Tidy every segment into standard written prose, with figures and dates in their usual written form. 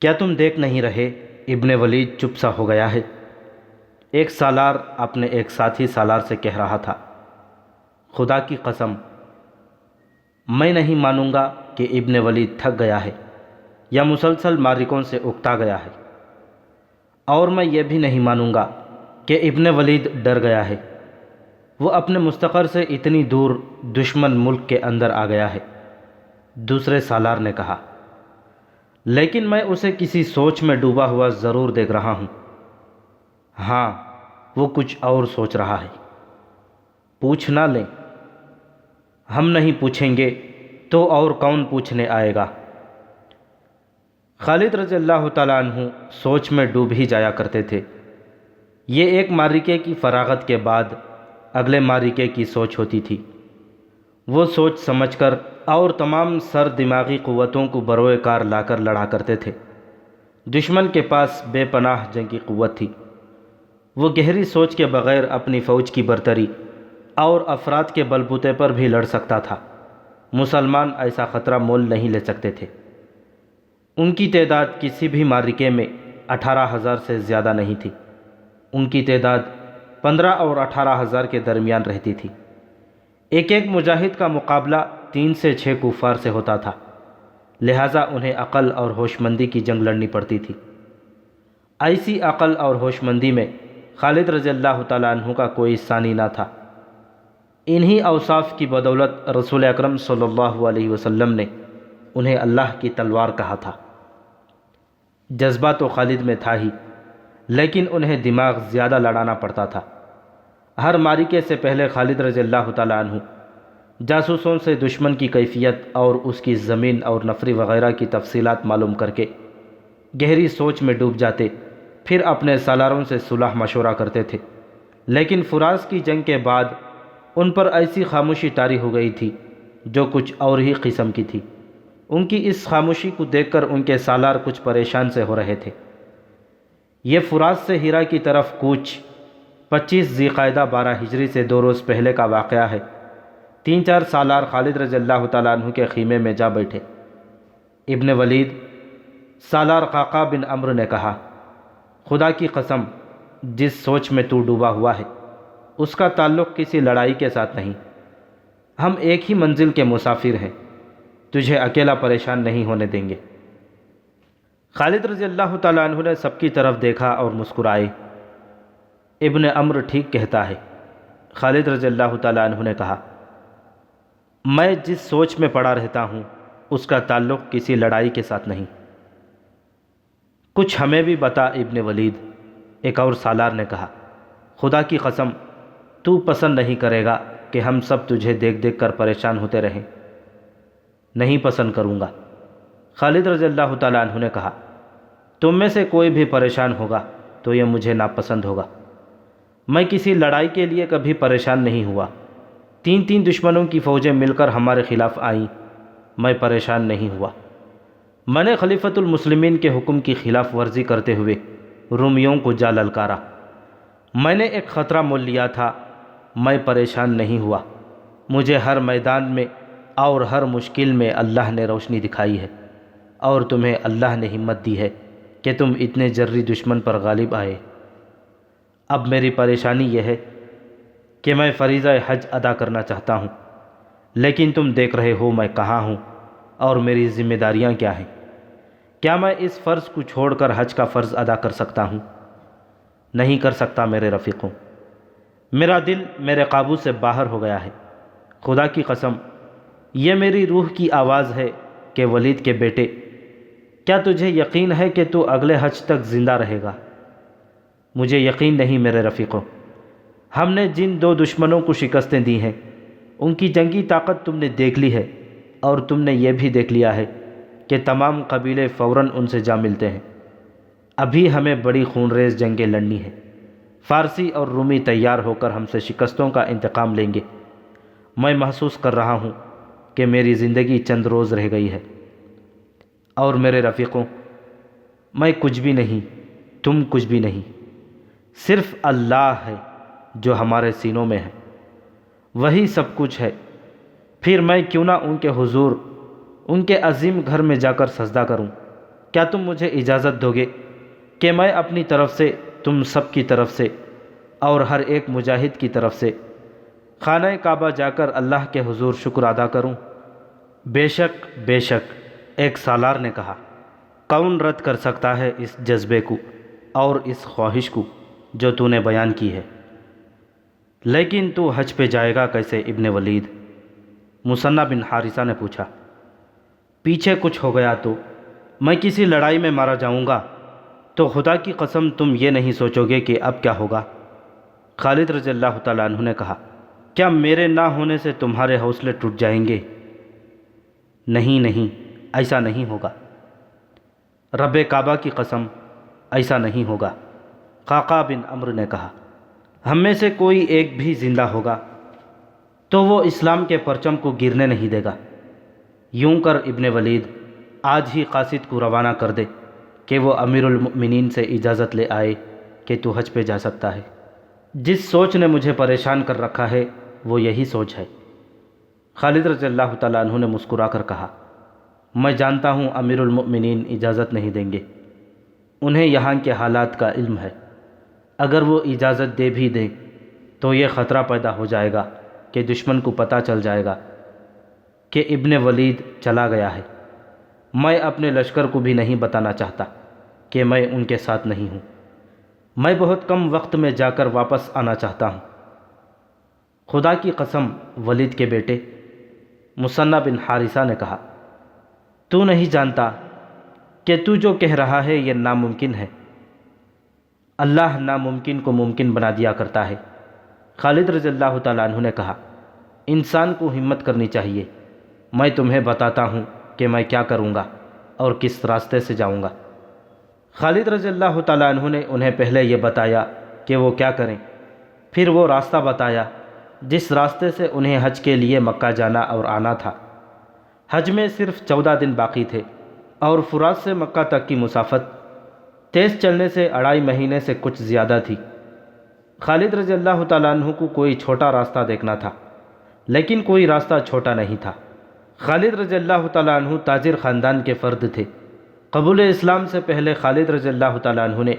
کیا تم دیکھ نہیں رہے؟ ابن ولید چپ سا ہو گیا ہے۔ ایک سالار اپنے ایک ساتھی سالار سے کہہ رہا تھا، خدا کی قسم میں نہیں مانوں گا کہ ابن ولید تھک گیا ہے یا مسلسل معرکوں سے اکتا گیا ہے، اور میں یہ بھی نہیں مانوں گا کہ ابن ولید ڈر گیا ہے، وہ اپنے مستقر سے اتنی دور دشمن ملک کے اندر آ گیا ہے۔ دوسرے سالار نے کہا، لیکن میں اسے کسی سوچ میں ڈوبا ہوا ضرور دیکھ رہا ہوں۔ ہاں، وہ کچھ اور سوچ رہا ہے۔ پوچھ نہ لیں؟ ہم نہیں پوچھیں گے تو اور کون پوچھنے آئے گا؟ خالد رضی اللہ تعالیٰ عنہ سوچ میں ڈوب ہی جایا کرتے تھے۔ یہ ایک معرکے کی فراغت کے بعد اگلے معرکے کی سوچ ہوتی تھی۔ وہ سوچ سمجھ کر اور تمام سر دماغی قوتوں کو بروئے کار لا کر لڑا کرتے تھے۔ دشمن کے پاس بے پناہ جنگی قوت تھی۔ وہ گہری سوچ کے بغیر اپنی فوج کی برتری اور افراد کے بلبوتے پر بھی لڑ سکتا تھا۔ مسلمان ایسا خطرہ مول نہیں لے سکتے تھے۔ ان کی تعداد کسی بھی معرکے میں 18,000 سے زیادہ نہیں تھی۔ ان کی تعداد 15 اور 18,000 کے درمیان رہتی تھی۔ ایک ایک مجاہد کا مقابلہ 3 سے 6 کفار سے ہوتا تھا، لہٰذا انہیں عقل اور ہوش مندی کی جنگ لڑنی پڑتی تھی۔ ایسی عقل اور ہوش مندی میں خالد رضی اللہ تعالیٰ عنہ کا کوئی ثانی نہ تھا۔ انہی اوصاف کی بدولت رسول اکرم صلی اللہ علیہ وسلم نے انہیں اللہ کی تلوار کہا تھا۔ جذبہ تو خالد میں تھا ہی، لیکن انہیں دماغ زیادہ لڑانا پڑتا تھا۔ ہر معرکے سے پہلے خالد رضی اللہ تعالیٰ عنہ جاسوسوں سے دشمن کی کیفیت اور اس کی زمین اور نفری وغیرہ کی تفصیلات معلوم کر کے گہری سوچ میں ڈوب جاتے، پھر اپنے سالاروں سے صلح مشورہ کرتے تھے۔ لیکن فراز کی جنگ کے بعد ان پر ایسی خاموشی طاری ہو گئی تھی جو کچھ اور ہی قسم کی تھی۔ ان کی اس خاموشی کو دیکھ کر ان کے سالار کچھ پریشان سے ہو رہے تھے۔ یہ فراز سے ہیرا کی طرف کوچ 25 ذی قعدہ 12 ہجری سے 2 روز پہلے کا واقعہ ہے۔ 3-4 سالار خالد رضی اللہ تعالیٰ عنہ کے خیمے میں جا بیٹھے۔ ابن ولید سالار قعقاع بن عمرو نے کہا، خدا کی قسم جس سوچ میں تو ڈوبا ہوا ہے اس کا تعلق کسی لڑائی کے ساتھ نہیں۔ ہم ایک ہی منزل کے مسافر ہیں، تجھے اکیلا پریشان نہیں ہونے دیں گے۔ خالد رضی اللہ تعالیٰ عنہ نے سب کی طرف دیکھا اور مسکرائے۔ ابن عمرو ٹھیک کہتا ہے۔ خالد رضی اللہ تعالیٰ عنہ نے کہا، میں جس سوچ میں پڑا رہتا ہوں اس کا تعلق کسی لڑائی کے ساتھ نہیں۔ کچھ ہمیں بھی بتا ابن ولید، ایک اور سالار نے کہا۔ خدا کی قسم تو پسند نہیں کرے گا کہ ہم سب تجھے دیکھ دیکھ کر پریشان ہوتے رہیں۔ نہیں پسند کروں گا۔ خالد رضی اللہ تعالیٰ عنہ نے کہا، تم میں سے کوئی بھی پریشان ہوگا تو یہ مجھے ناپسند ہوگا۔ میں کسی لڑائی کے لیے کبھی پریشان نہیں ہوا۔ 3 دشمنوں کی فوجیں مل کر ہمارے خلاف آئیں، میں پریشان نہیں ہوا۔ میں نے خلیفۃ المسلمین کے حکم کی خلاف ورزی کرتے ہوئے رومیوں کو جا للکارا۔ میں نے ایک خطرہ مول لیا تھا، میں پریشان نہیں ہوا۔ مجھے ہر میدان میں اور ہر مشکل میں اللہ نے روشنی دکھائی ہے، اور تمہیں اللہ نے ہمت دی ہے کہ تم اتنے جری دشمن پر غالب آئے۔ اب میری پریشانی یہ ہے کہ میں فریضہ حج ادا کرنا چاہتا ہوں، لیکن تم دیکھ رہے ہو میں کہاں ہوں اور میری ذمہ داریاں کیا ہیں۔ کیا میں اس فرض کو چھوڑ کر حج کا فرض ادا کر سکتا ہوں؟ نہیں کر سکتا میرے رفیقوں۔ میرا دل میرے قابو سے باہر ہو گیا ہے۔ خدا کی قسم یہ میری روح کی آواز ہے کہ ولید کے بیٹے، کیا تجھے یقین ہے کہ تو اگلے حج تک زندہ رہے گا؟ مجھے یقین نہیں میرے رفیقوں۔ ہم نے جن 2 دشمنوں کو شکستیں دی ہیں ان کی جنگی طاقت تم نے دیکھ لی ہے، اور تم نے یہ بھی دیکھ لیا ہے کہ تمام قبیلے فوراً ان سے جا ملتے ہیں۔ ابھی ہمیں بڑی خونریز جنگیں لڑنی ہیں۔ فارسی اور رومی تیار ہو کر ہم سے شکستوں کا انتقام لیں گے۔ میں محسوس کر رہا ہوں کہ میری زندگی چند روز رہ گئی ہے، اور میرے رفیقوں میں کچھ بھی نہیں، تم کچھ بھی نہیں، صرف اللہ ہے جو ہمارے سینوں میں ہے، وہی سب کچھ ہے۔ پھر میں کیوں نہ ان کے حضور، ان کے عظیم گھر میں جا کر سجدہ کروں، کیا تم مجھے اجازت دو گے کہ میں اپنی طرف سے، تم سب کی طرف سے اور ہر ایک مجاہد کی طرف سے خانہ کعبہ جا کر اللہ کے حضور شکر ادا کروں؟ بے شک بے شک، ایک سالار نے کہا، کون رد کر سکتا ہے اس جذبے کو اور اس خواہش کو جو تو نے بیان کی ہے؟ لیکن تو حج پہ جائے گا کیسے ابن ولید؟ مثنیٰ بن حارثہ نے پوچھا۔ پیچھے کچھ ہو گیا تو میں کسی لڑائی میں مارا جاؤں گا تو خدا کی قسم تم یہ نہیں سوچو گے کہ اب کیا ہوگا؟ خالد رضی اللہ تعالیٰ عنہ نے کہا، کیا میرے نہ ہونے سے تمہارے حوصلے ٹوٹ جائیں گے؟ نہیں نہیں، ایسا نہیں ہوگا، رب کعبہ کی قسم ایسا نہیں ہوگا۔ قعقاع بن عمرو نے کہا، ہم میں سے کوئی ایک بھی زندہ ہوگا تو وہ اسلام کے پرچم کو گرنے نہیں دے گا۔ یوں کر ابن ولید، آج ہی قاصد کو روانہ کر دے کہ وہ امیر المؤمنین سے اجازت لے آئے کہ تو حج پہ جا سکتا ہے۔ جس سوچ نے مجھے پریشان کر رکھا ہے وہ یہی سوچ ہے۔ خالد رضی اللہ تعالیٰ عنہ نے مسکرا کر کہا، میں جانتا ہوں امیر المؤمنین اجازت نہیں دیں گے، انہیں یہاں کے حالات کا علم ہے۔ اگر وہ اجازت دے بھی دیں تو یہ خطرہ پیدا ہو جائے گا کہ دشمن کو پتہ چل جائے گا کہ ابن ولید چلا گیا ہے۔ میں اپنے لشکر کو بھی نہیں بتانا چاہتا کہ میں ان کے ساتھ نہیں ہوں۔ میں بہت کم وقت میں جا کر واپس آنا چاہتا ہوں۔ خدا کی قسم ولید کے بیٹے، مثنیٰ بن حارثہ نے کہا، تو نہیں جانتا کہ تو جو کہہ رہا ہے یہ ناممکن ہے؟ اللہ ناممکن کو ممکن بنا دیا کرتا ہے۔ خالد رضی اللہ تعالیٰ عنہ نے کہا، انسان کو ہمت کرنی چاہیے، میں تمہیں بتاتا ہوں کہ میں کیا کروں گا اور کس راستے سے جاؤں گا۔ خالد رضی اللہ تعالیٰ عنہ نے انہیں پہلے یہ بتایا کہ وہ کیا کریں، پھر وہ راستہ بتایا جس راستے سے انہیں حج کے لیے مکہ جانا اور آنا تھا۔ حج میں صرف 14 دن باقی تھے اور فرات سے مکہ تک کی مسافت تیز چلنے سے 2.5 مہینے سے کچھ زیادہ تھی۔ خالد رضی اللہ تعالیٰ عنہ کو کوئی چھوٹا راستہ دیکھنا تھا، لیکن کوئی راستہ چھوٹا نہیں تھا۔ خالد رضی اللہ تعالیٰ عنہ تاجر خاندان کے فرد تھے۔ قبول اسلام سے پہلے خالد رضی اللہ تعالیٰ عنہ نے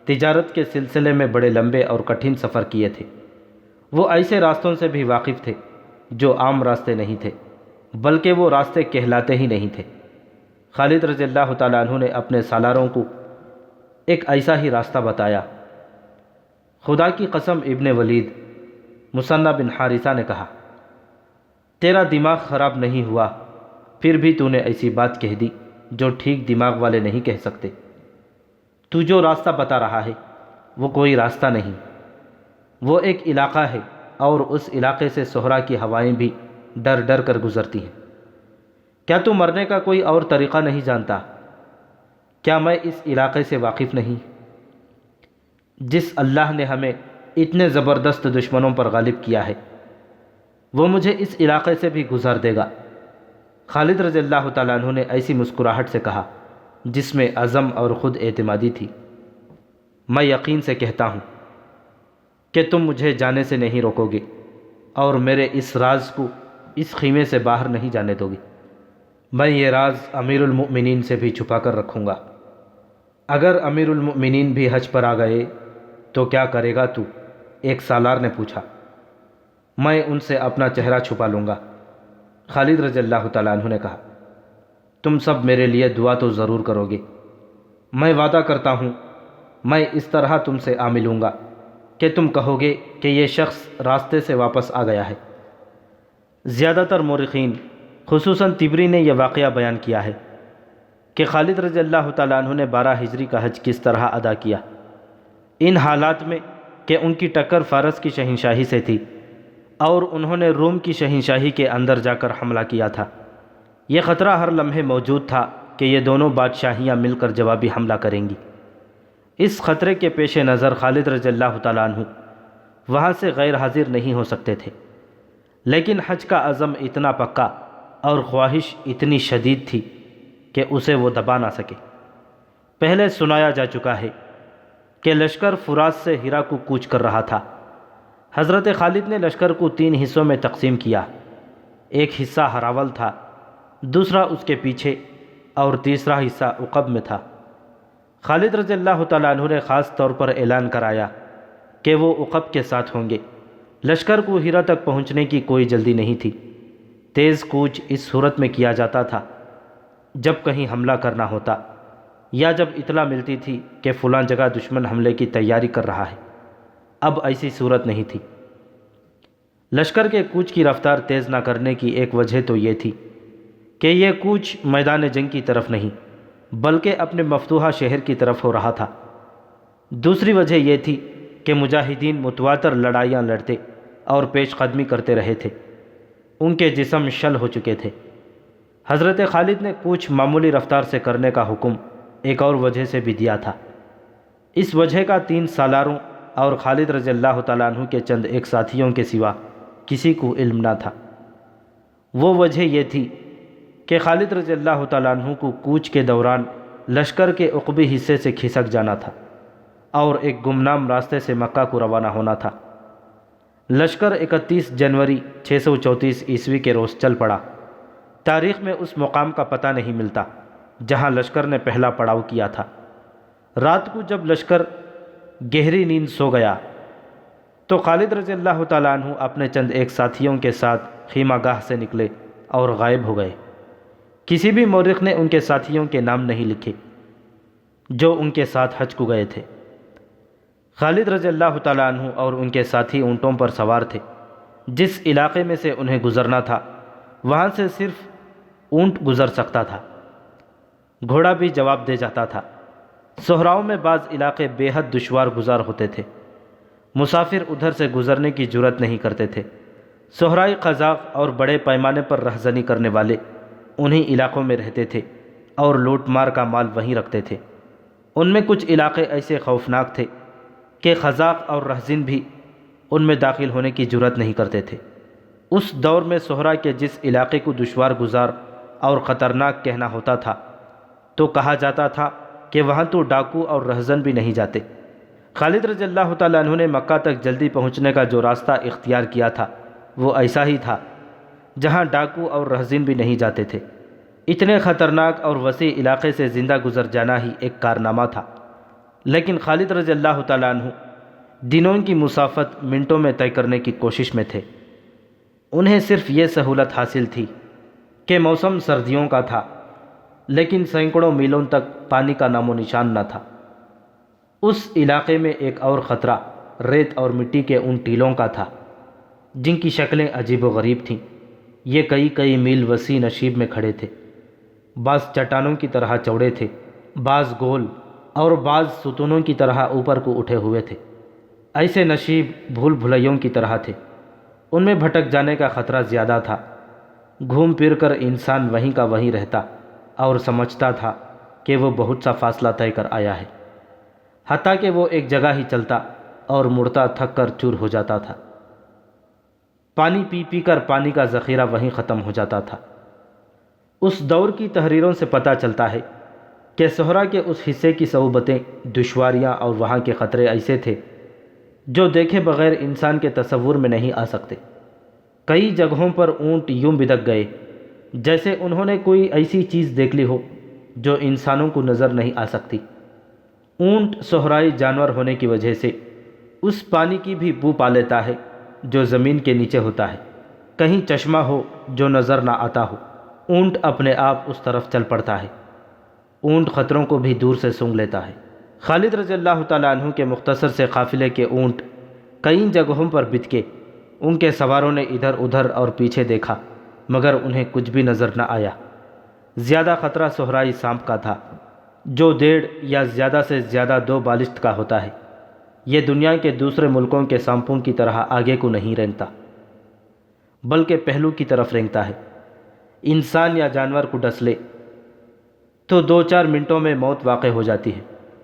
تجارت کے سلسلے میں بڑے لمبے اور کٹھن سفر کیے تھے۔ وہ ایسے راستوں سے بھی واقف تھے جو عام راستے نہیں تھے، بلکہ وہ راستے کہلاتے ہی نہیں تھے۔ خالد رضی اللہ تعالیٰ عنہ نے اپنے سالاروں کو ایک ایسا ہی راستہ بتایا۔ خدا کی قسم ابن ولید، مثنیٰ بن حارثہ نے کہا، تیرا دماغ خراب نہیں ہوا، پھر بھی تو نے ایسی بات کہہ دی جو ٹھیک دماغ والے نہیں کہہ سکتے۔ تو جو راستہ بتا رہا ہے وہ کوئی راستہ نہیں، وہ ایک علاقہ ہے، اور اس علاقے سے صحرا کی ہوائیں بھی ڈر ڈر کر گزرتی ہیں۔ کیا تو مرنے کا کوئی اور طریقہ نہیں جانتا؟ کیا میں اس علاقے سے واقف نہیں؟ جس اللہ نے ہمیں اتنے زبردست دشمنوں پر غالب کیا ہے وہ مجھے اس علاقے سے بھی گزار دے گا۔ خالد رضی اللہ تعالیٰ عنہ نے ایسی مسکراہٹ سے کہا جس میں عزم اور خود اعتمادی تھی، میں یقین سے کہتا ہوں کہ تم مجھے جانے سے نہیں روکو گے اور میرے اس راز کو اس خیمے سے باہر نہیں جانے دو گے۔ میں یہ راز امیر المؤمنین سے بھی چھپا کر رکھوں گا۔ اگر امیر المؤمنین بھی حج پر آ گئے تو کیا کرے گا تو؟ ایک سالار نے پوچھا۔ میں ان سے اپنا چہرہ چھپا لوں گا، خالد رضی اللہ تعالیٰ عنہ نے کہا۔ تم سب میرے لیے دعا تو ضرور کرو گے۔ میں وعدہ کرتا ہوں میں اس طرح تم سے آ ملوں گا کہ تم کہو گے کہ یہ شخص راستے سے واپس آ گیا ہے۔ زیادہ تر مورخین خصوصاً طبری نے یہ واقعہ بیان کیا ہے کہ خالد رضی اللہ تعالیٰ عنہ نے 12 ہجری کا حج کس طرح ادا کیا۔ ان حالات میں کہ ان کی ٹکر فارس کی شہنشاہی سے تھی اور انہوں نے روم کی شہنشاہی کے اندر جا کر حملہ کیا تھا، یہ خطرہ ہر لمحے موجود تھا کہ یہ دونوں بادشاہیاں مل کر جوابی حملہ کریں گی۔ اس خطرے کے پیش نظر خالد رضی اللہ تعالیٰ عنہ وہاں سے غیر حاضر نہیں ہو سکتے تھے، لیکن حج کا عزم اتنا پکا اور خواہش اتنی شدید تھی کہ اسے وہ دبا نہ سکے۔ پہلے سنایا جا چکا ہے کہ لشکر فرات سے ہیرا کو کوچ کر رہا تھا۔ حضرت خالد نے لشکر کو 3 حصوں میں تقسیم کیا، ایک حصہ ہراول تھا، دوسرا اس کے پیچھے اور تیسرا حصہ عقب میں تھا۔ خالد رضی اللہ تعالیٰ عنہ نے خاص طور پر اعلان کرایا کہ وہ عقب کے ساتھ ہوں گے۔ لشکر کو ہیرا تک پہنچنے کی کوئی جلدی نہیں تھی۔ تیز کوچ اس صورت میں کیا جاتا تھا جب کہیں حملہ کرنا ہوتا یا جب اطلاع ملتی تھی کہ فلاں جگہ دشمن حملے کی تیاری کر رہا ہے۔ اب ایسی صورت نہیں تھی۔ لشکر کے کوچ کی رفتار تیز نہ کرنے کی ایک وجہ تو یہ تھی کہ یہ کوچ میدان جنگ کی طرف نہیں بلکہ اپنے مفتوحہ شہر کی طرف ہو رہا تھا۔ دوسری وجہ یہ تھی کہ مجاہدین متواتر لڑائیاں لڑتے اور پیش قدمی کرتے رہے تھے۔ ان کے جسم شل ہو چکے تھے۔ حضرت خالد نے کوچ معمولی رفتار سے کرنے کا حکم ایک اور وجہ سے بھی دیا تھا۔ اس وجہ کا 3 سالاروں اور خالد رضی اللہ تعالیٰ عنہ کے چند ایک ساتھیوں کے سوا کسی کو علم نہ تھا۔ وہ وجہ یہ تھی کہ خالد رضی اللہ تعالیٰ عنہ کو کوچ کے دوران لشکر کے عقبی حصے سے کھسک جانا تھا اور ایک گمنام راستے سے مکہ کو روانہ ہونا تھا۔ لشکر 31 جنوری 634 عیسوی کے روز چل پڑا۔ تاریخ میں اس مقام کا پتہ نہیں ملتا جہاں لشکر نے پہلا پڑاؤ کیا تھا۔ رات کو جب لشکر گہری نیند سو گیا تو خالد رضی اللہ تعالیٰ عنہ اپنے چند ایک ساتھیوں کے ساتھ خیمہ گاہ سے نکلے اور غائب ہو گئے۔ کسی بھی مورخ نے ان کے ساتھیوں کے نام نہیں لکھے جو ان کے ساتھ حج کو گئے تھے۔ خالد رضی اللہ تعالیٰ عنہ اور ان کے ساتھی اونٹوں پر سوار تھے۔ جس علاقے میں سے انہیں گزرنا تھا وہاں سے صرف اونٹ گزر سکتا تھا، گھوڑا بھی جواب دے جاتا تھا۔ صحراؤں میں بعض علاقے بے حد دشوار گزار ہوتے تھے، مسافر ادھر سے گزرنے کی جرات نہیں کرتے تھے۔ صحرائی قزاق اور بڑے پیمانے پر رہزنی کرنے والے انہی علاقوں میں رہتے تھے اور لوٹ مار کا مال وہیں رکھتے تھے۔ ان میں کچھ علاقے ایسے خوفناک تھے کہ قزاق اور رہزن بھی ان میں داخل ہونے کی جرات نہیں کرتے تھے۔ اس دور میں صحرا کے جس علاقے کو دشوار گزار اور خطرناک کہنا ہوتا تھا تو کہا جاتا تھا کہ وہاں تو ڈاکو اور رہزن بھی نہیں جاتے۔ خالد رضی اللہ تعالیٰ عنہ نے مکہ تک جلدی پہنچنے کا جو راستہ اختیار کیا تھا وہ ایسا ہی تھا جہاں ڈاکو اور رہزن بھی نہیں جاتے تھے۔ اتنے خطرناک اور وسیع علاقے سے زندہ گزر جانا ہی ایک کارنامہ تھا، لیکن خالد رضی اللہ تعالیٰ عنہ دنوں کی مسافت منٹوں میں طے کرنے کی کوشش میں تھے۔ انہیں صرف یہ سہولت حاصل تھی کہ موسم سردیوں کا تھا، لیکن سینکڑوں میلوں تک پانی کا نام و نشان نہ تھا۔ اس علاقے میں ایک اور خطرہ ریت اور مٹی کے ان ٹیلوں کا تھا جن کی شکلیں عجیب و غریب تھیں۔ یہ کئی میل وسیع نشیب میں کھڑے تھے، بعض چٹانوں کی طرح چوڑے تھے، بعض گول اور بعض ستونوں کی طرح اوپر کو اٹھے ہوئے تھے۔ ایسے نشیب بھول بھلیوں کی طرح تھے، ان میں بھٹک جانے کا خطرہ زیادہ تھا۔ گھوم پھر کر انسان وہیں کا وہیں رہتا اور سمجھتا تھا کہ وہ بہت سا فاصلہ طے کر آیا ہے، حتیٰ کہ وہ ایک جگہ ہی چلتا اور مڑتا تھک کر چور ہو جاتا تھا۔ پانی پی پی کر پانی کا ذخیرہ وہیں ختم ہو جاتا تھا۔ اس دور کی تحریروں سے پتہ چلتا ہے کہ صحرا کے اس حصے کی صعوبتیں، دشواریاں اور وہاں کے خطرے ایسے تھے جو دیکھے بغیر انسان کے تصور میں نہیں آ سکتے۔ کئی جگہوں پر اونٹ یوں بدک گئے جیسے انہوں نے کوئی ایسی چیز دیکھ لی ہو جو انسانوں کو نظر نہیں آ سکتی۔ اونٹ صحرائی جانور ہونے کی وجہ سے اس پانی کی بھی بو پا لیتا ہے جو زمین کے نیچے ہوتا ہے۔ کہیں چشمہ ہو جو نظر نہ آتا ہو، اونٹ اپنے آپ اس طرف چل پڑتا ہے۔ اونٹ خطروں کو بھی دور سے سونگھ لیتا ہے۔ خالد رضی اللہ تعالیٰ عنہ کے مختصر سے قافلے کے اونٹ کئی جگہوں پر بتکے۔ ان کے سواروں نے ادھر ادھر اور پیچھے دیکھا مگر انہیں کچھ بھی نظر نہ آیا۔ زیادہ خطرہ صحرائی سانپ کا تھا جو 1.5 یا زیادہ سے زیادہ 2 بالشت کا ہوتا ہے۔ یہ دنیا کے دوسرے ملکوں کے سانپوں کی طرح آگے کو نہیں رینگتا بلکہ پہلو کی طرف رینگتا ہے۔ انسان یا جانور کو ڈس لے تو 2-4 منٹوں میں موت واقع ہو جاتی ہے۔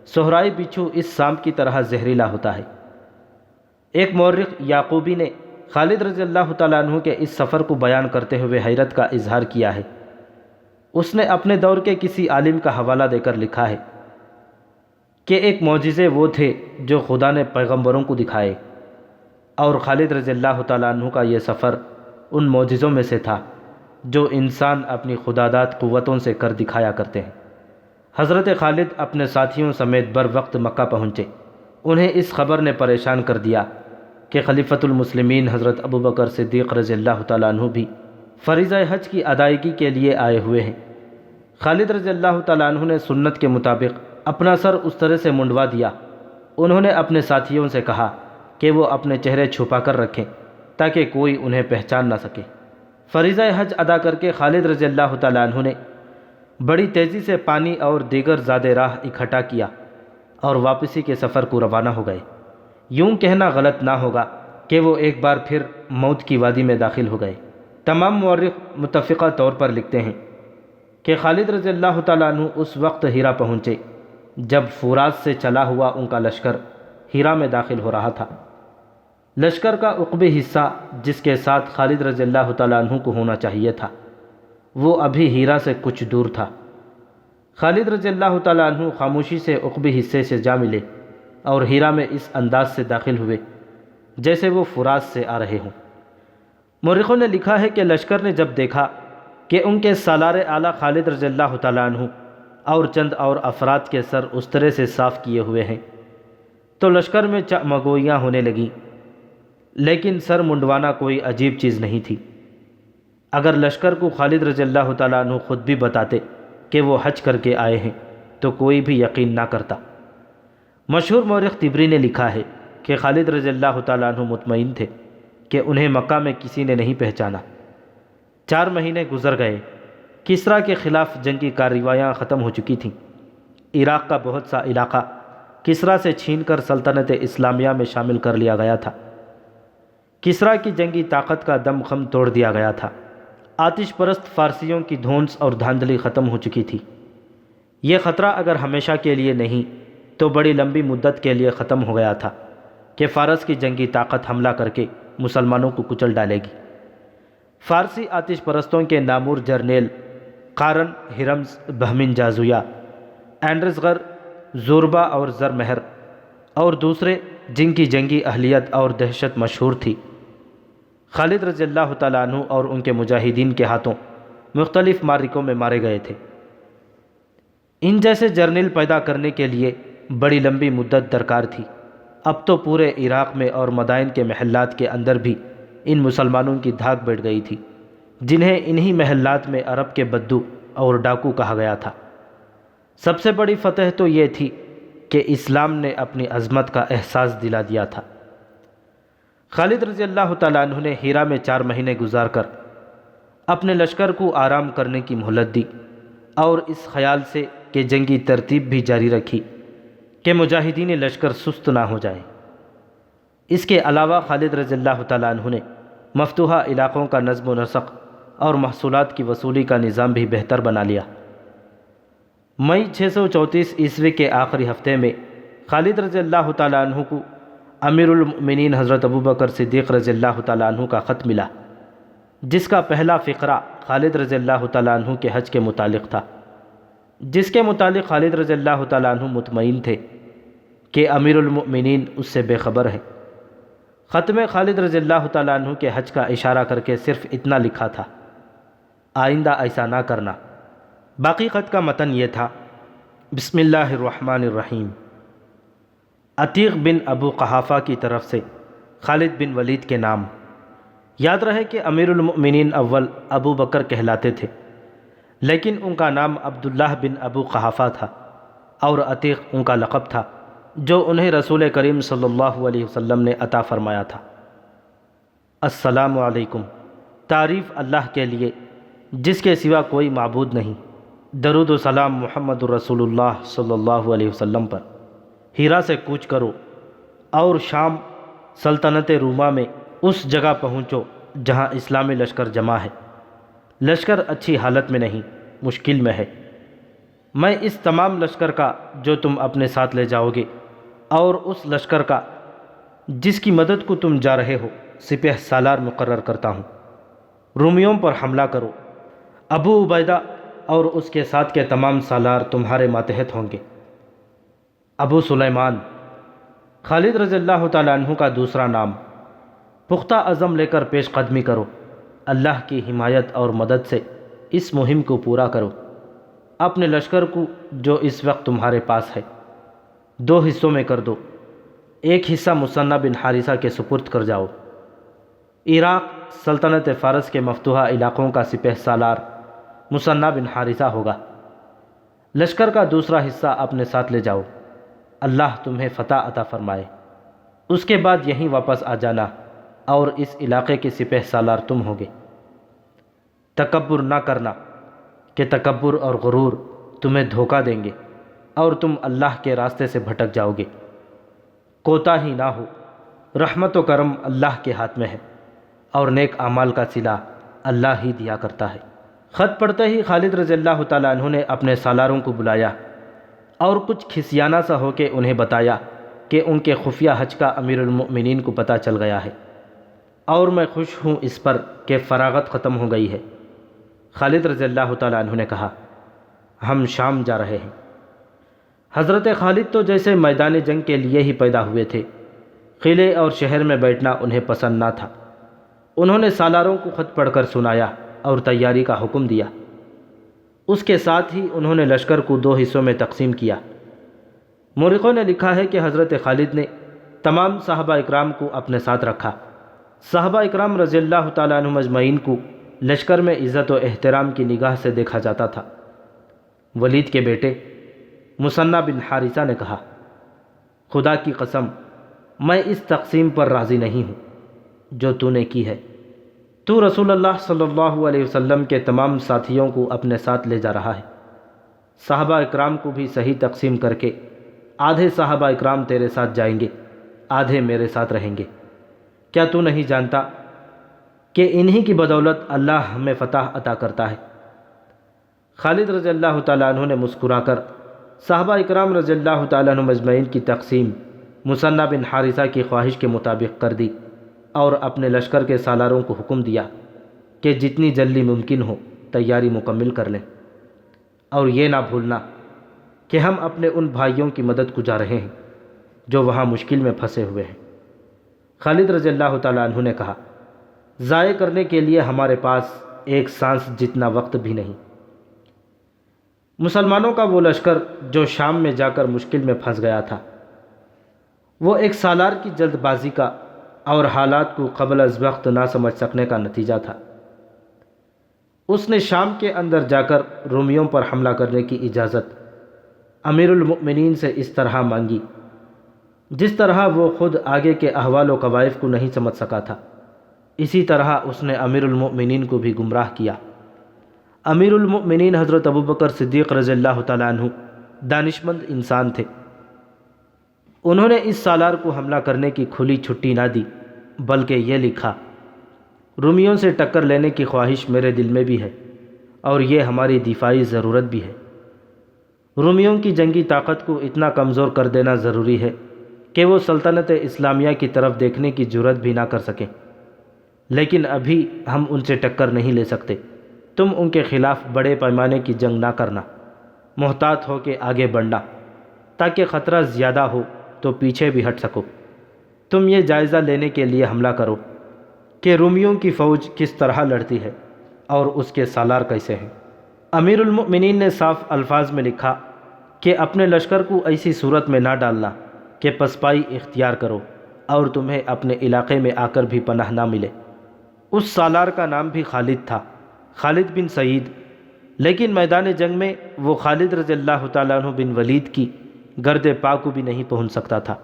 صحرائی بچھو اس سانپ کی طرح زہریلا ہوتا ہے۔ ایک مورخ یعقوبی نے خالد رضی اللہ تعالیٰ عنہ کے اس سفر کو بیان کرتے ہوئے حیرت کا اظہار کیا ہے۔ اس نے اپنے دور کے کسی عالم کا حوالہ دے کر لکھا ہے کہ ایک معجزے وہ تھے جو خدا نے پیغمبروں کو دکھائے، اور خالد رضی اللہ تعالیٰ عنہ کا یہ سفر ان معجزوں میں سے تھا۔ جو انسان اپنی خداداد قوتوں سے کر دکھایا کرتے ہیں۔ حضرت خالد اپنے ساتھیوں سمیت بر وقت مکہ پہنچے۔ انہیں اس خبر نے پریشان کر دیا کہ خلیفۃ المسلمین حضرت ابوبکر صدیق رضی اللہ تعالیٰ عنہ بھی فریضہ حج کی ادائیگی کے لیے آئے ہوئے ہیں۔ خالد رضی اللہ تعالیٰ عنہ نے سنت کے مطابق اپنا سر اس طرح سے منڈوا دیا۔ انہوں نے اپنے ساتھیوں سے کہا کہ وہ اپنے چہرے چھپا کر رکھیں تاکہ کوئی انہیں پہچان نہ سکے۔ فریضہ حج ادا کر کے خالد رضی اللہ تعالیٰ عنہ نے بڑی تیزی سے پانی اور دیگر زاد راہ اکٹھا کیا اور واپسی کے سفر کو روانہ ہو گئے۔ یوں کہنا غلط نہ ہوگا کہ وہ ایک بار پھر موت کی وادی میں داخل ہو گئے۔ تمام مورخ متفقہ طور پر لکھتے ہیں کہ خالد رضی اللہ تعالیٰ عنہ اس وقت ہیرا پہنچے جب فرات سے چلا ہوا ان کا لشکر ہیرا میں داخل ہو رہا تھا۔ لشکر کا عقبی حصہ جس کے ساتھ خالد رضی اللہ تعالیٰ عنہ کو ہونا چاہیے تھا وہ ابھی ہیرا سے کچھ دور تھا۔ خالد رضی اللہ تعالیٰ عنہ خاموشی سے عقبی حصے سے جا ملے اور ہیرا میں اس انداز سے داخل ہوئے جیسے وہ فرات سے آ رہے ہوں۔ مورخوں نے لکھا ہے کہ لشکر نے جب دیکھا کہ ان کے سالار اعلیٰ خالد رضی اللہ تعالیٰ عنہ اور چند اور افراد کے سر اس طرح سے صاف کیے ہوئے ہیں تو لشکر میں چمگوئیاں ہونے لگیں، لیکن سر منڈوانا کوئی عجیب چیز نہیں تھی۔ اگر لشکر کو خالد رضی اللہ تعالیٰ عنہ خود بھی بتاتے کہ وہ حج کر کے آئے ہیں تو کوئی بھی یقین نہ کرتا۔ مشہور مورخ طبری نے لکھا ہے کہ خالد رضی اللہ تعالیٰ عنہ مطمئن تھے کہ انہیں مکہ میں کسی نے نہیں پہچانا۔ 4 مہینے گزر گئے۔ کسریٰ کے خلاف جنگی کارروائیاں ختم ہو چکی تھیں۔ عراق کا بہت سا علاقہ کسریٰ سے چھین کر سلطنت اسلامیہ میں شامل کر لیا گیا تھا۔ کسریٰ کی جنگی طاقت کا دم خم توڑ دیا گیا تھا۔ آتش پرست فارسیوں کی دھونس اور دھاندلی ختم ہو چکی تھی۔ یہ خطرہ اگر ہمیشہ کے لیے نہیں تو بڑی لمبی مدت کے لیے ختم ہو گیا تھا کہ فارس کی جنگی طاقت حملہ کر کے مسلمانوں کو کچل ڈالے گی۔ فارسی آتش پرستوں کے نامور جرنیل قارن، ہرمز، بہمن جازویہ، اینڈرزغر، زوربا اور زرمہر اور دوسرے جن کی جنگی اہلیت اور دہشت مشہور تھی، خالد رضی اللہ تعالیٰ عنہ اور ان کے مجاہدین کے ہاتھوں مختلف معرکوں میں مارے گئے تھے۔ ان جیسے جرنیل پیدا کرنے کے لیے بڑی لمبی مدت درکار تھی۔ اب تو پورے عراق میں اور مدائن کے محلات کے اندر بھی ان مسلمانوں کی دھاک بیٹھ گئی تھی جنہیں انہی محلات میں عرب کے بدو اور ڈاکو کہا گیا تھا۔ سب سے بڑی فتح تو یہ تھی کہ اسلام نے اپنی عظمت کا احساس دلا دیا تھا۔ خالد رضی اللہ تعالیٰ عنہ نے ہیرا میں 4 مہینے گزار کر اپنے لشکر کو آرام کرنے کی مہلت دی اور اس خیال سے کہ جنگی ترتیب بھی جاری رکھی کہ مجاہدین لشکر سست نہ ہو جائے۔ اس کے علاوہ خالد رضی اللہ تعالیٰ عنہ نے مفتوحہ علاقوں کا نظم و نسق اور محصولات کی وصولی کا نظام بھی بہتر بنا لیا۔ مئی 634 عیسوی کے آخری ہفتے میں خالد رضی اللہ تعالیٰ عنہ کو امیر المؤمنین حضرت ابوبکر صدیق رضی اللہ تعالیٰ عنہ کا خط ملا، جس کا پہلا فقرہ خالد رضی اللہ تعالیٰ عنہ کے حج کے متعلق تھا، جس کے متعلق خالد رضی اللہ تعالیٰ عنہ مطمئن تھے کہ امیر المؤمنین اس سے بے خبر ہیں۔ خط میں خالد رضی اللہ تعالیٰ عنہ کے حج کا اشارہ کر کے صرف اتنا لکھا تھا: آئندہ ایسا نہ کرنا۔ باقی خط کا متن یہ تھا: بسم اللہ الرحمن الرحیم، عتیق بن ابو قحافہ کی طرف سے خالد بن ولید کے نام۔ یاد رہے کہ امیر المؤمنین اول ابو بکر کہلاتے تھے، لیکن ان کا نام عبداللہ بن ابو قحافہ تھا اور عتیق ان کا لقب تھا جو انہیں رسول کریم صلی اللہ علیہ وسلم نے عطا فرمایا تھا۔ السلام علیکم، تعریف اللہ کے لیے جس کے سوا کوئی معبود نہیں، درود و سلام محمد الرسول اللہ صلی اللہ علیہ وسلم پر۔ ہیرا سے کوچ کرو اور شام سلطنت روما میں اس جگہ پہنچو جہاں اسلامی لشکر جمع ہے۔ لشکر اچھی حالت میں نہیں، مشکل میں ہے۔ میں اس تمام لشکر کا جو تم اپنے ساتھ لے جاؤ گے اور اس لشکر کا جس کی مدد کو تم جا رہے ہو سپہ سالار مقرر کرتا ہوں۔ رومیوں پر حملہ کرو۔ ابو عبیدہ اور اس کے ساتھ کے تمام سالار تمہارے ماتحت ہوں گے۔ ابو سلیمان، خالد رضی اللہ تعالیٰ عنہ کا دوسرا نام۔ پختہ عزم لے کر پیش قدمی کرو۔ اللہ کی حمایت اور مدد سے اس مہم کو پورا کرو۔ اپنے لشکر کو جو اس وقت تمہارے پاس ہے 2 حصوں میں کر دو۔ ایک حصہ مثنہ بن حارثہ کے سپرد کر جاؤ۔ عراق سلطنت فارس کے مفتوحہ علاقوں کا سپہ سالار مثنہ بن حارثہ ہوگا۔ لشکر کا دوسرا حصہ اپنے ساتھ لے جاؤ، اللہ تمہیں فتح عطا فرمائے۔ اس کے بعد یہیں واپس آ جانا اور اس علاقے کے سپہ سالار تم ہوگے۔ تکبر نہ کرنا کہ تکبر اور غرور تمہیں دھوکہ دیں گے اور تم اللہ کے راستے سے بھٹک جاؤ گے۔ کوتاہی نہ ہو، رحمت و کرم اللہ کے ہاتھ میں ہے اور نیک اعمال کا صلہ اللہ ہی دیا کرتا ہے۔ خط پڑھتے ہی خالد رضی اللہ تعالیٰ عنہ نے اپنے سالاروں کو بلایا اور کچھ کھسیانہ سا ہو کے انہیں بتایا کہ ان کے خفیہ حج کا امیر المؤمنین کو پتہ چل گیا ہے اور میں خوش ہوں اس پر کہ فراغت ختم ہو گئی ہے۔ خالد رضی اللہ تعالیٰ عنہ نے کہا، ہم شام جا رہے ہیں۔ حضرت خالد تو جیسے میدان جنگ کے لیے ہی پیدا ہوئے تھے، قلعے اور شہر میں بیٹھنا انہیں پسند نہ تھا۔ انہوں نے سالاروں کو خط پڑھ کر سنایا اور تیاری کا حکم دیا۔ اس کے ساتھ ہی انہوں نے لشکر کو 2 حصوں میں تقسیم کیا۔ مورخوں نے لکھا ہے کہ حضرت خالد نے تمام صحابہ اکرام کو اپنے ساتھ رکھا۔ صحابہ اکرام رضی اللہ تعالیٰ عنہم اجمعین کو لشکر میں عزت و احترام کی نگاہ سے دیکھا جاتا تھا۔ ولید کے بیٹے مثنہ بن حارثہ نے کہا، خدا کی قسم میں اس تقسیم پر راضی نہیں ہوں جو تو نے کی ہے۔ تو رسول اللہ صلی اللہ علیہ وسلم کے تمام ساتھیوں کو اپنے ساتھ لے جا رہا ہے۔ صحابہ اکرام کو بھی صحیح تقسیم کر کے آدھے صحابہ اکرام تیرے ساتھ جائیں گے، آدھے میرے ساتھ رہیں گے۔ کیا تو نہیں جانتا کہ انہی کی بدولت اللہ ہمیں فتح عطا کرتا ہے؟ خالد رضی اللہ تعالیٰ عنہ نے مسکرا کر صحابہ اکرام رضی اللہ تعالیٰ عنہ مجمعین کی تقسیم مثنہ بن حارثہ کی خواہش کے مطابق کر دی اور اپنے لشکر کے سالاروں کو حکم دیا کہ جتنی جلدی ممکن ہو تیاری مکمل کر لیں، اور یہ نہ بھولنا کہ ہم اپنے ان بھائیوں کی مدد کو جا رہے ہیں جو وہاں مشکل میں پھنسے ہوئے ہیں۔ خالد رضی اللہ تعالیٰ عنہ نے کہا، ضائع کرنے کے لیے ہمارے پاس ایک سانس جتنا وقت بھی نہیں۔ مسلمانوں کا وہ لشکر جو شام میں جا کر مشکل میں پھنس گیا تھا، وہ ایک سالار کی جلد بازی کا اور حالات کو قبل از وقت نہ سمجھ سکنے کا نتیجہ تھا۔ اس نے شام کے اندر جا کر رومیوں پر حملہ کرنے کی اجازت امیر المؤمنین سے اس طرح مانگی جس طرح وہ خود آگے کے احوال و قوائف کو نہیں سمجھ سکا تھا، اسی طرح اس نے امیر المؤمنین کو بھی گمراہ کیا۔ امیر المؤمنین حضرت ابوبکر صدیق رضی اللہ تعالیٰ عنہ دانشمند انسان تھے۔ انہوں نے اس سالار کو حملہ کرنے کی کھلی چھٹی نہ دی، بلکہ یہ لکھا، رومیوں سے ٹکر لینے کی خواہش میرے دل میں بھی ہے اور یہ ہماری دفاعی ضرورت بھی ہے۔ رومیوں کی جنگی طاقت کو اتنا کمزور کر دینا ضروری ہے کہ وہ سلطنت اسلامیہ کی طرف دیکھنے کی جرات بھی نہ کر سکیں، لیکن ابھی ہم ان سے ٹکر نہیں لے سکتے۔ تم ان کے خلاف بڑے پیمانے کی جنگ نہ کرنا، محتاط ہو کے آگے بڑھنا تاکہ خطرہ زیادہ ہو تو پیچھے بھی ہٹ سکو۔ تم یہ جائزہ لینے کے لیے حملہ کرو کہ رومیوں کی فوج کس طرح لڑتی ہے اور اس کے سالار کیسے ہیں۔ امیر المؤمنین نے صاف الفاظ میں لکھا کہ اپنے لشکر کو ایسی صورت میں نہ ڈالنا کہ پسپائی اختیار کرو اور تمہیں اپنے علاقے میں آ کر بھی پناہ نہ ملے۔ اس سالار کا نام بھی خالد تھا، خالد بن سعید، لیکن میدان جنگ میں وہ خالد رضی اللہ تعالیٰ عنہ بن ولید کی گرد پا کو بھی نہیں پہنچ سکتا تھا۔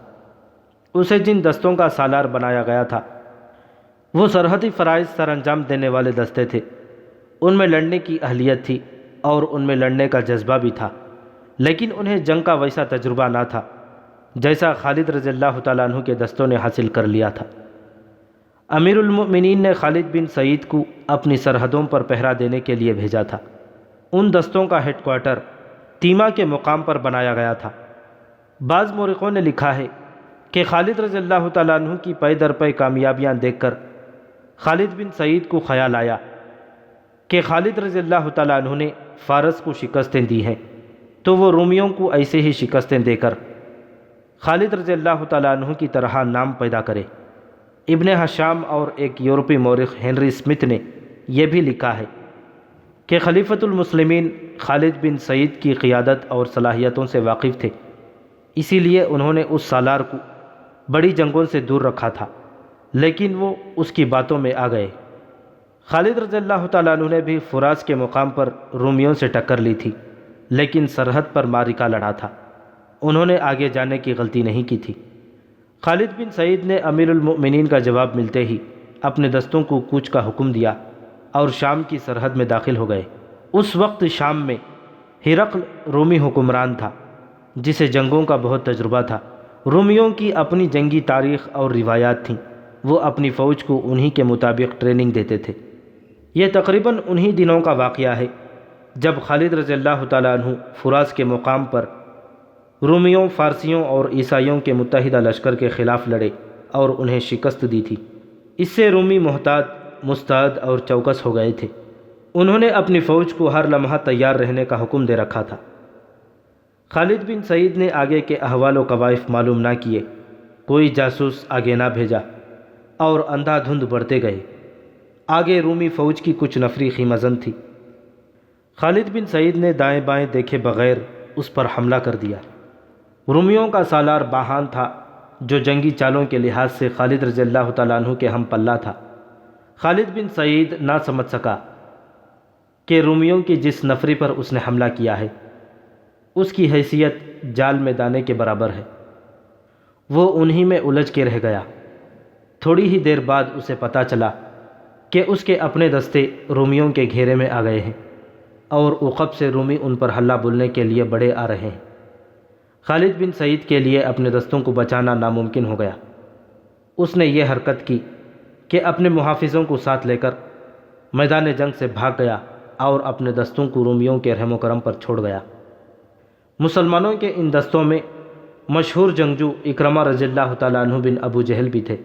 اسے جن دستوں کا سالار بنایا گیا تھا وہ سرحدی فرائض سر انجام دینے والے دستے تھے۔ ان میں لڑنے کی اہلیت تھی اور ان میں لڑنے کا جذبہ بھی تھا، لیکن انہیں جنگ کا ویسا تجربہ نہ تھا جیسا خالد رضی اللہ تعالیٰ عنہ کے دستوں نے حاصل کر لیا تھا۔ امیر المؤمنین نے خالد بن سعید کو اپنی سرحدوں پر پہرا دینے کے لیے بھیجا تھا۔ ان دستوں کا ہیڈ کوارٹر تیما کے مقام پر بنایا گیا تھا۔ بعض مورخوں نے لکھا ہے کہ خالد رضی اللہ تعالیٰ عنہ کی پے در پے کامیابیاں دیکھ کر خالد بن سعید کو خیال آیا کہ خالد رضی اللہ تعالیٰ عنہ نے فارس کو شکستیں دی ہیں تو وہ رومیوں کو ایسے ہی شکستیں دے کر خالد رضی اللہ تعالیٰ عنہ کی طرح نام پیدا کرے۔ ابن حشام اور ایک یورپی مورخ ہنری اسمتھ نے یہ بھی لکھا ہے کہ خلیفۃ المسلمین خالد بن سعید کی قیادت اور صلاحیتوں سے واقف تھے، اسی لیے انہوں نے اس سالار کو بڑی جنگوں سے دور رکھا تھا، لیکن وہ اس کی باتوں میں آ گئے۔ خالد رضی اللہ تعالیٰ عنہ نے بھی فراز کے مقام پر رومیوں سے ٹکر لی تھی، لیکن سرحد پر معرکہ لڑا تھا، انہوں نے آگے جانے کی غلطی نہیں کی تھی۔ خالد بن سعید نے امیر المؤمنین کا جواب ملتے ہی اپنے دستوں کو کوچ کا حکم دیا اور شام کی سرحد میں داخل ہو گئے۔ اس وقت شام میں ہرقل رومی حکمران تھا جسے جنگوں کا بہت تجربہ تھا۔ رومیوں کی اپنی جنگی تاریخ اور روایات تھیں، وہ اپنی فوج کو انہی کے مطابق ٹریننگ دیتے تھے۔ یہ تقریباً انہی دنوں کا واقعہ ہے جب خالد رضی اللہ تعالیٰ عنہ فراز کے مقام پر رومیوں، فارسیوں اور عیسائیوں کے متحدہ لشکر کے خلاف لڑے اور انہیں شکست دی تھی۔ اس سے رومی محتاط، مستعد اور چوکس ہو گئے تھے۔ انہوں نے اپنی فوج کو ہر لمحہ تیار رہنے کا حکم دے رکھا تھا۔ خالد بن سعید نے آگے کے احوال و قوائف معلوم نہ کیے، کوئی جاسوس آگے نہ بھیجا اور اندھا دھند بڑھتے گئے۔ آگے رومی فوج کی کچھ نفری خیمہ تھی۔ خالد بن سعید نے دائیں بائیں دیکھے بغیر اس پر حملہ کر دیا۔ رومیوں کا سالار باہان تھا جو جنگی چالوں کے لحاظ سے خالد رضی اللہ تعالیٰ عنہ کے ہم پلہ تھا۔ خالد بن سعید نہ سمجھ سکا کہ رومیوں کی جس نفری پر اس نے حملہ کیا ہے اس کی حیثیت جال میں دانے کے برابر ہے۔ وہ انہی میں الجھ کے رہ گیا۔ تھوڑی ہی دیر بعد اسے پتہ چلا کہ اس کے اپنے دستے رومیوں کے گھیرے میں آ گئے ہیں اور عقب سے رومی ان پر حلہ بولنے کے لیے بڑھے آ رہے ہیں۔ خالد بن سعید کے لیے اپنے دستوں کو بچانا ناممکن ہو گیا۔ اس نے یہ حرکت کی کہ اپنے محافظوں کو ساتھ لے کر میدان جنگ سے بھاگ گیا اور اپنے دستوں کو رومیوں کے رحم و کرم پر چھوڑ گیا۔ مسلمانوں کے ان دستوں میں مشہور جنگجو اکرمہ رضی اللہ تعالیٰ عنہ بن ابو جہل بھی تھے۔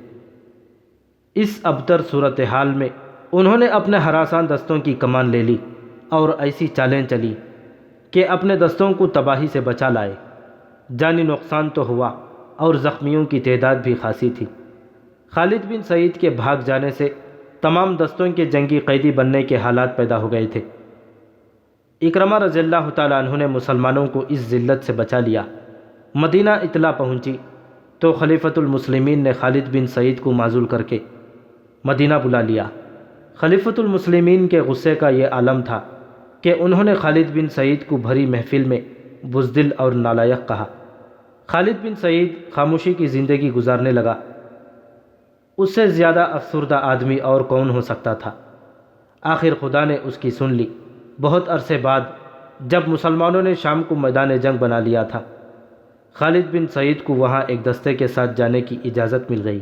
اس ابتر صورتحال میں انہوں نے اپنے ہراسان دستوں کی کمان لے لی اور ایسی چالیں چلی کہ اپنے دستوں کو تباہی سے بچا لائے۔ جانی نقصان تو ہوا اور زخمیوں کی تعداد بھی خاصی تھی۔ خالد بن سعید کے بھاگ جانے سے تمام دستوں کے جنگی قیدی بننے کے حالات پیدا ہو گئے تھے۔ اکرمہ رضی اللہ تعالیٰ عنہ نے مسلمانوں کو اس ذلت سے بچا لیا۔ مدینہ اطلاع پہنچی تو خلیفۃ المسلمین نے خالد بن سعید کو معزول کر کے مدینہ بلا لیا۔ خلیفۃ المسلمین کے غصے کا یہ عالم تھا کہ انہوں نے خالد بن سعید کو بھری محفل میں بزدل اور نالائق کہا۔ خالد بن سعید خاموشی کی زندگی گزارنے لگا۔ اس سے زیادہ افسردہ آدمی اور کون ہو سکتا تھا؟ آخر خدا نے اس کی سن لی۔ بہت عرصے بعد جب مسلمانوں نے شام کو میدان جنگ بنا لیا تھا، خالد بن سعید کو وہاں ایک دستے کے ساتھ جانے کی اجازت مل گئی۔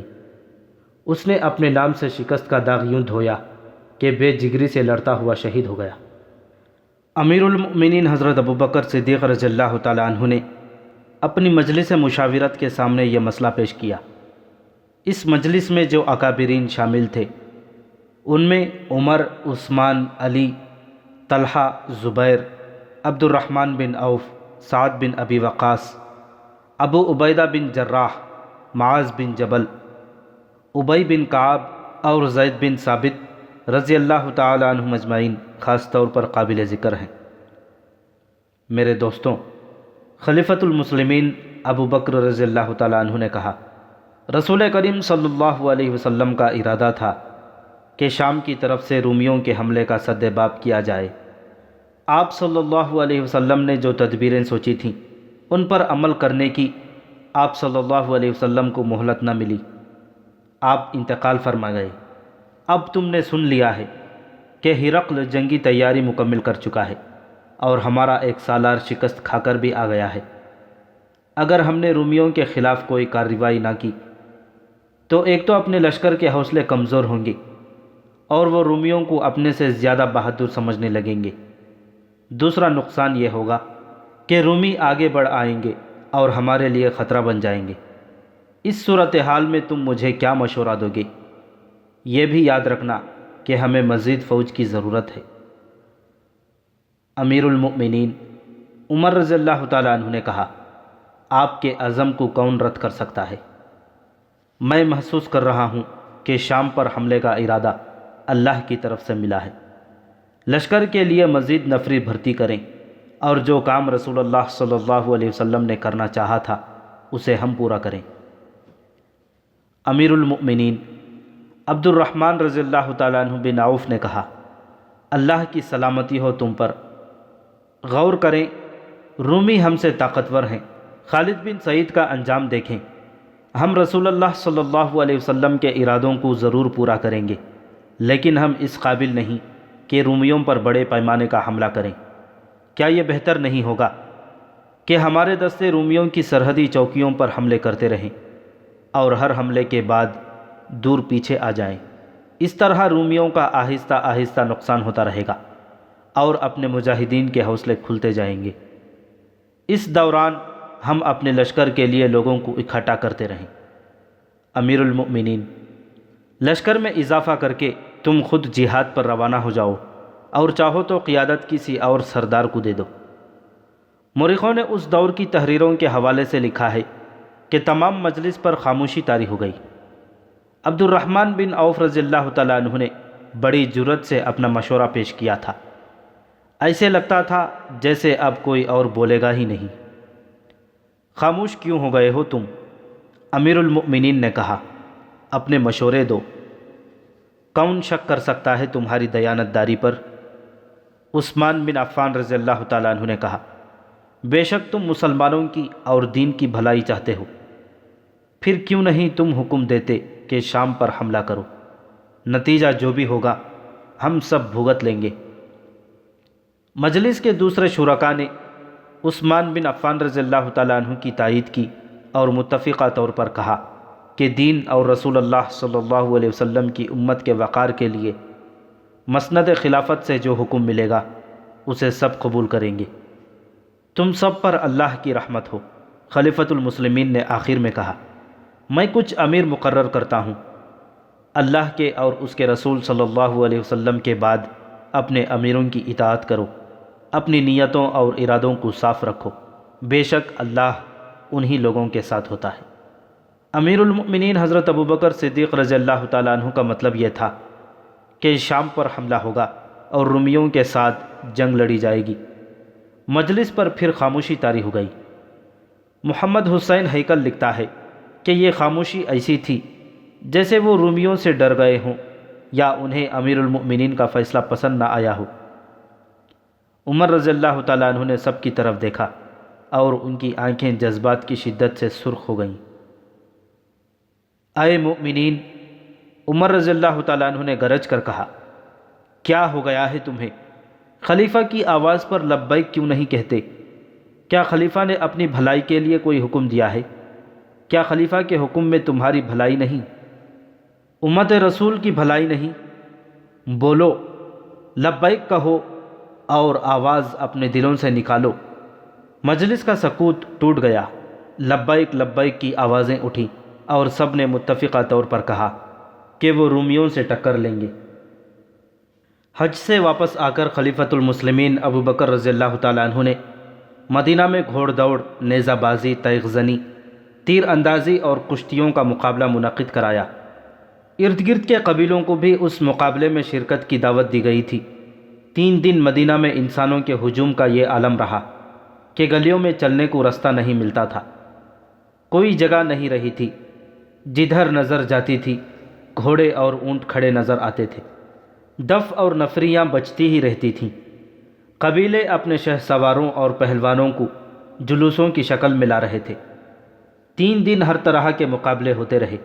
اس نے اپنے نام سے شکست کا داغ یوں دھویا کہ بے جگری سے لڑتا ہوا شہید ہو گیا۔ امیر المؤمنین حضرت ابوبکر صدیق رضی اللہ تعالیٰ عنہ نے اپنی مجلس مشاورت کے سامنے یہ مسئلہ پیش کیا۔ اس مجلس میں جو اکابرین شامل تھے ان میں عمر، عثمان، علی، طلحہ، زبیر، عبد الرحمن بن عوف، سعد بن ابی وقاص، ابو عبیدہ بن جراح، معاذ بن جبل، ابی بن کعب اور زید بن ثابت رضی اللہ تعالی عنہم اجمعین خاص طور پر قابل ذکر ہیں۔ میرے دوستوں، خلیفۃ المسلمین ابو بکر رضی اللہ تعالی عنہ نے کہا، رسول کریم صلی اللہ علیہ وسلم کا ارادہ تھا کہ شام کی طرف سے رومیوں کے حملے کا سد باب کیا جائے۔ آپ صلی اللہ علیہ وسلم نے جو تدبیریں سوچی تھیں ان پر عمل کرنے کی آپ صلی اللہ علیہ وسلم کو مہلت نہ ملی۔ آپ انتقال فرما گئے۔ اب تم نے سن لیا ہے کہ ہرقل جنگی تیاری مکمل کر چکا ہے اور ہمارا ایک سالار شکست کھا کر بھی آ گیا ہے۔ اگر ہم نے رومیوں کے خلاف کوئی کارروائی نہ کی تو ایک تو اپنے لشکر کے حوصلے کمزور ہوں گے اور وہ رومیوں کو اپنے سے زیادہ بہادر سمجھنے لگیں گے۔ دوسرا نقصان یہ ہوگا کہ رومی آگے بڑھ آئیں گے اور ہمارے لیے خطرہ بن جائیں گے۔ اس صورتحال میں تم مجھے کیا مشورہ دو گے؟ یہ بھی یاد رکھنا کہ ہمیں مزید فوج کی ضرورت ہے۔ امیر المؤمنین عمر رضی اللہ تعالیٰ عنہ نے کہا، آپ کے عزم کو کون رد کر سکتا ہے؟ میں محسوس کر رہا ہوں کہ شام پر حملے کا ارادہ اللہ کی طرف سے ملا ہے۔ لشکر کے لیے مزید نفری بھرتی کریں اور جو کام رسول اللہ صلی اللہ علیہ وسلم نے کرنا چاہا تھا اسے ہم پورا کریں۔ امیر المؤمنین عبد الرحمن رضی اللہ تعالیٰ عنہ بن عوف نے کہا، اللہ کی سلامتی ہو تم پر، غور کریں، رومی ہم سے طاقتور ہیں۔ خالد بن سعید کا انجام دیکھیں۔ ہم رسول اللہ صلی اللہ علیہ وسلم کے ارادوں کو ضرور پورا کریں گے، لیکن ہم اس قابل نہیں کہ رومیوں پر بڑے پیمانے کا حملہ کریں۔ کیا یہ بہتر نہیں ہوگا کہ ہمارے دستے رومیوں کی سرحدی چوکیوں پر حملے کرتے رہیں اور ہر حملے کے بعد دور پیچھے آ جائیں؟ اس طرح رومیوں کا آہستہ آہستہ نقصان ہوتا رہے گا اور اپنے مجاہدین کے حوصلے کھلتے جائیں گے۔ اس دوران ہم اپنے لشکر کے لیے لوگوں کو اکٹھا کرتے رہیں۔ امیر المؤمنین، لشکر میں اضافہ کر کے تم خود جہاد پر روانہ ہو جاؤ اور چاہو تو قیادت کسی اور سردار کو دے دو۔ مورخوں نے اس دور کی تحریروں کے حوالے سے لکھا ہے کہ تمام مجلس پر خاموشی طاری ہو گئی۔ عبد الرحمن بن عوف رضی اللہ تعالیٰ عنہ نے بڑی جرأت سے اپنا مشورہ پیش کیا تھا۔ ایسے لگتا تھا جیسے اب کوئی اور بولے گا ہی نہیں۔ خاموش کیوں ہو گئے ہو تم؟ امیر المؤمنین نے کہا، اپنے مشورے دو۔ کون شک کر سکتا ہے تمہاری دیانت داری پر؟ عثمان بن عفان رضی اللہ تعالیٰ عنہ نے کہا، بے شک تم مسلمانوں کی اور دین کی بھلائی چاہتے ہو، پھر کیوں نہیں تم حکم دیتے کہ شام پر حملہ کرو؟ نتیجہ جو بھی ہوگا ہم سب بھگت لیں گے۔ مجلس کے دوسرے شرکاء نے عثمان بن عفان رضی اللہ تعالیٰ عنہ کی تائید کی اور متفقہ طور پر کہا کہ دین اور رسول اللہ صلی اللہ علیہ وسلم کی امت کے وقار کے لیے مسند خلافت سے جو حکم ملے گا اسے سب قبول کریں گے۔ تم سب پر اللہ کی رحمت ہو۔ خلیفۃ المسلمین نے آخر میں کہا، میں کچھ امیر مقرر کرتا ہوں۔ اللہ کے اور اس کے رسول صلی اللہ علیہ وسلم کے بعد اپنے امیروں کی اطاعت کرو، اپنی نیتوں اور ارادوں کو صاف رکھو، بے شک اللہ انہی لوگوں کے ساتھ ہوتا ہے۔ امیر المؤمنین حضرت ابوبکر صدیق رضی اللہ تعالیٰ عنہ کا مطلب یہ تھا کہ شام پر حملہ ہوگا اور رومیوں کے ساتھ جنگ لڑی جائے گی۔ مجلس پر پھر خاموشی طاری ہو گئی۔ محمد حسین ہیکل لکھتا ہے کہ یہ خاموشی ایسی تھی جیسے وہ رومیوں سے ڈر گئے ہوں یا انہیں امیر المؤمنین کا فیصلہ پسند نہ آیا ہو۔ عمر رضی اللہ تعالیٰ عنہ نے سب کی طرف دیکھا اور ان کی آنکھیں جذبات کی شدت سے سرخ ہو گئیں۔ اے مؤمنین، عمر رضی اللہ تعالیٰ عنہ نے گرج کر کہا، کیا ہو گیا ہے تمہیں؟ خلیفہ کی آواز پر لبیک کیوں نہیں کہتے؟ کیا خلیفہ نے اپنی بھلائی کے لیے کوئی حکم دیا ہے؟ کیا خلیفہ کے حکم میں تمہاری بھلائی نہیں، امت رسول کی بھلائی نہیں؟ بولو، لبیک کہو اور آواز اپنے دلوں سے نکالو۔ مجلس کا سکوت ٹوٹ گیا۔ لبیک لبیک کی آوازیں اٹھیں اور سب نے متفقہ طور پر کہا کہ وہ رومیوں سے ٹکر لیں گے۔ حج سے واپس آ کر خلیفۃ المسلمین ابوبکر رضی اللہ تعالیٰ عنہ نے مدینہ میں گھوڑ دوڑ، نیزہ بازی، تیغ زنی، تیر اندازی اور کشتیوں کا مقابلہ منعقد کرایا۔ ارد گرد کے قبیلوں کو بھی اس مقابلے میں شرکت کی دعوت دی گئی تھی۔ 3 دن مدینہ میں انسانوں کے ہجوم کا یہ عالم رہا کہ گلیوں میں چلنے کو رستہ نہیں ملتا تھا، کوئی جگہ نہیں رہی تھی، جدھر نظر جاتی تھی گھوڑے اور اونٹ کھڑے نظر آتے تھے، دف اور نفریاں بجتی ہی رہتی تھیں۔ قبیلے اپنے شہ سواروں اور پہلوانوں کو جلوسوں کی شکل میں لا رہے تھے۔ 3 دن ہر طرح کے مقابلے ہوتے رہے۔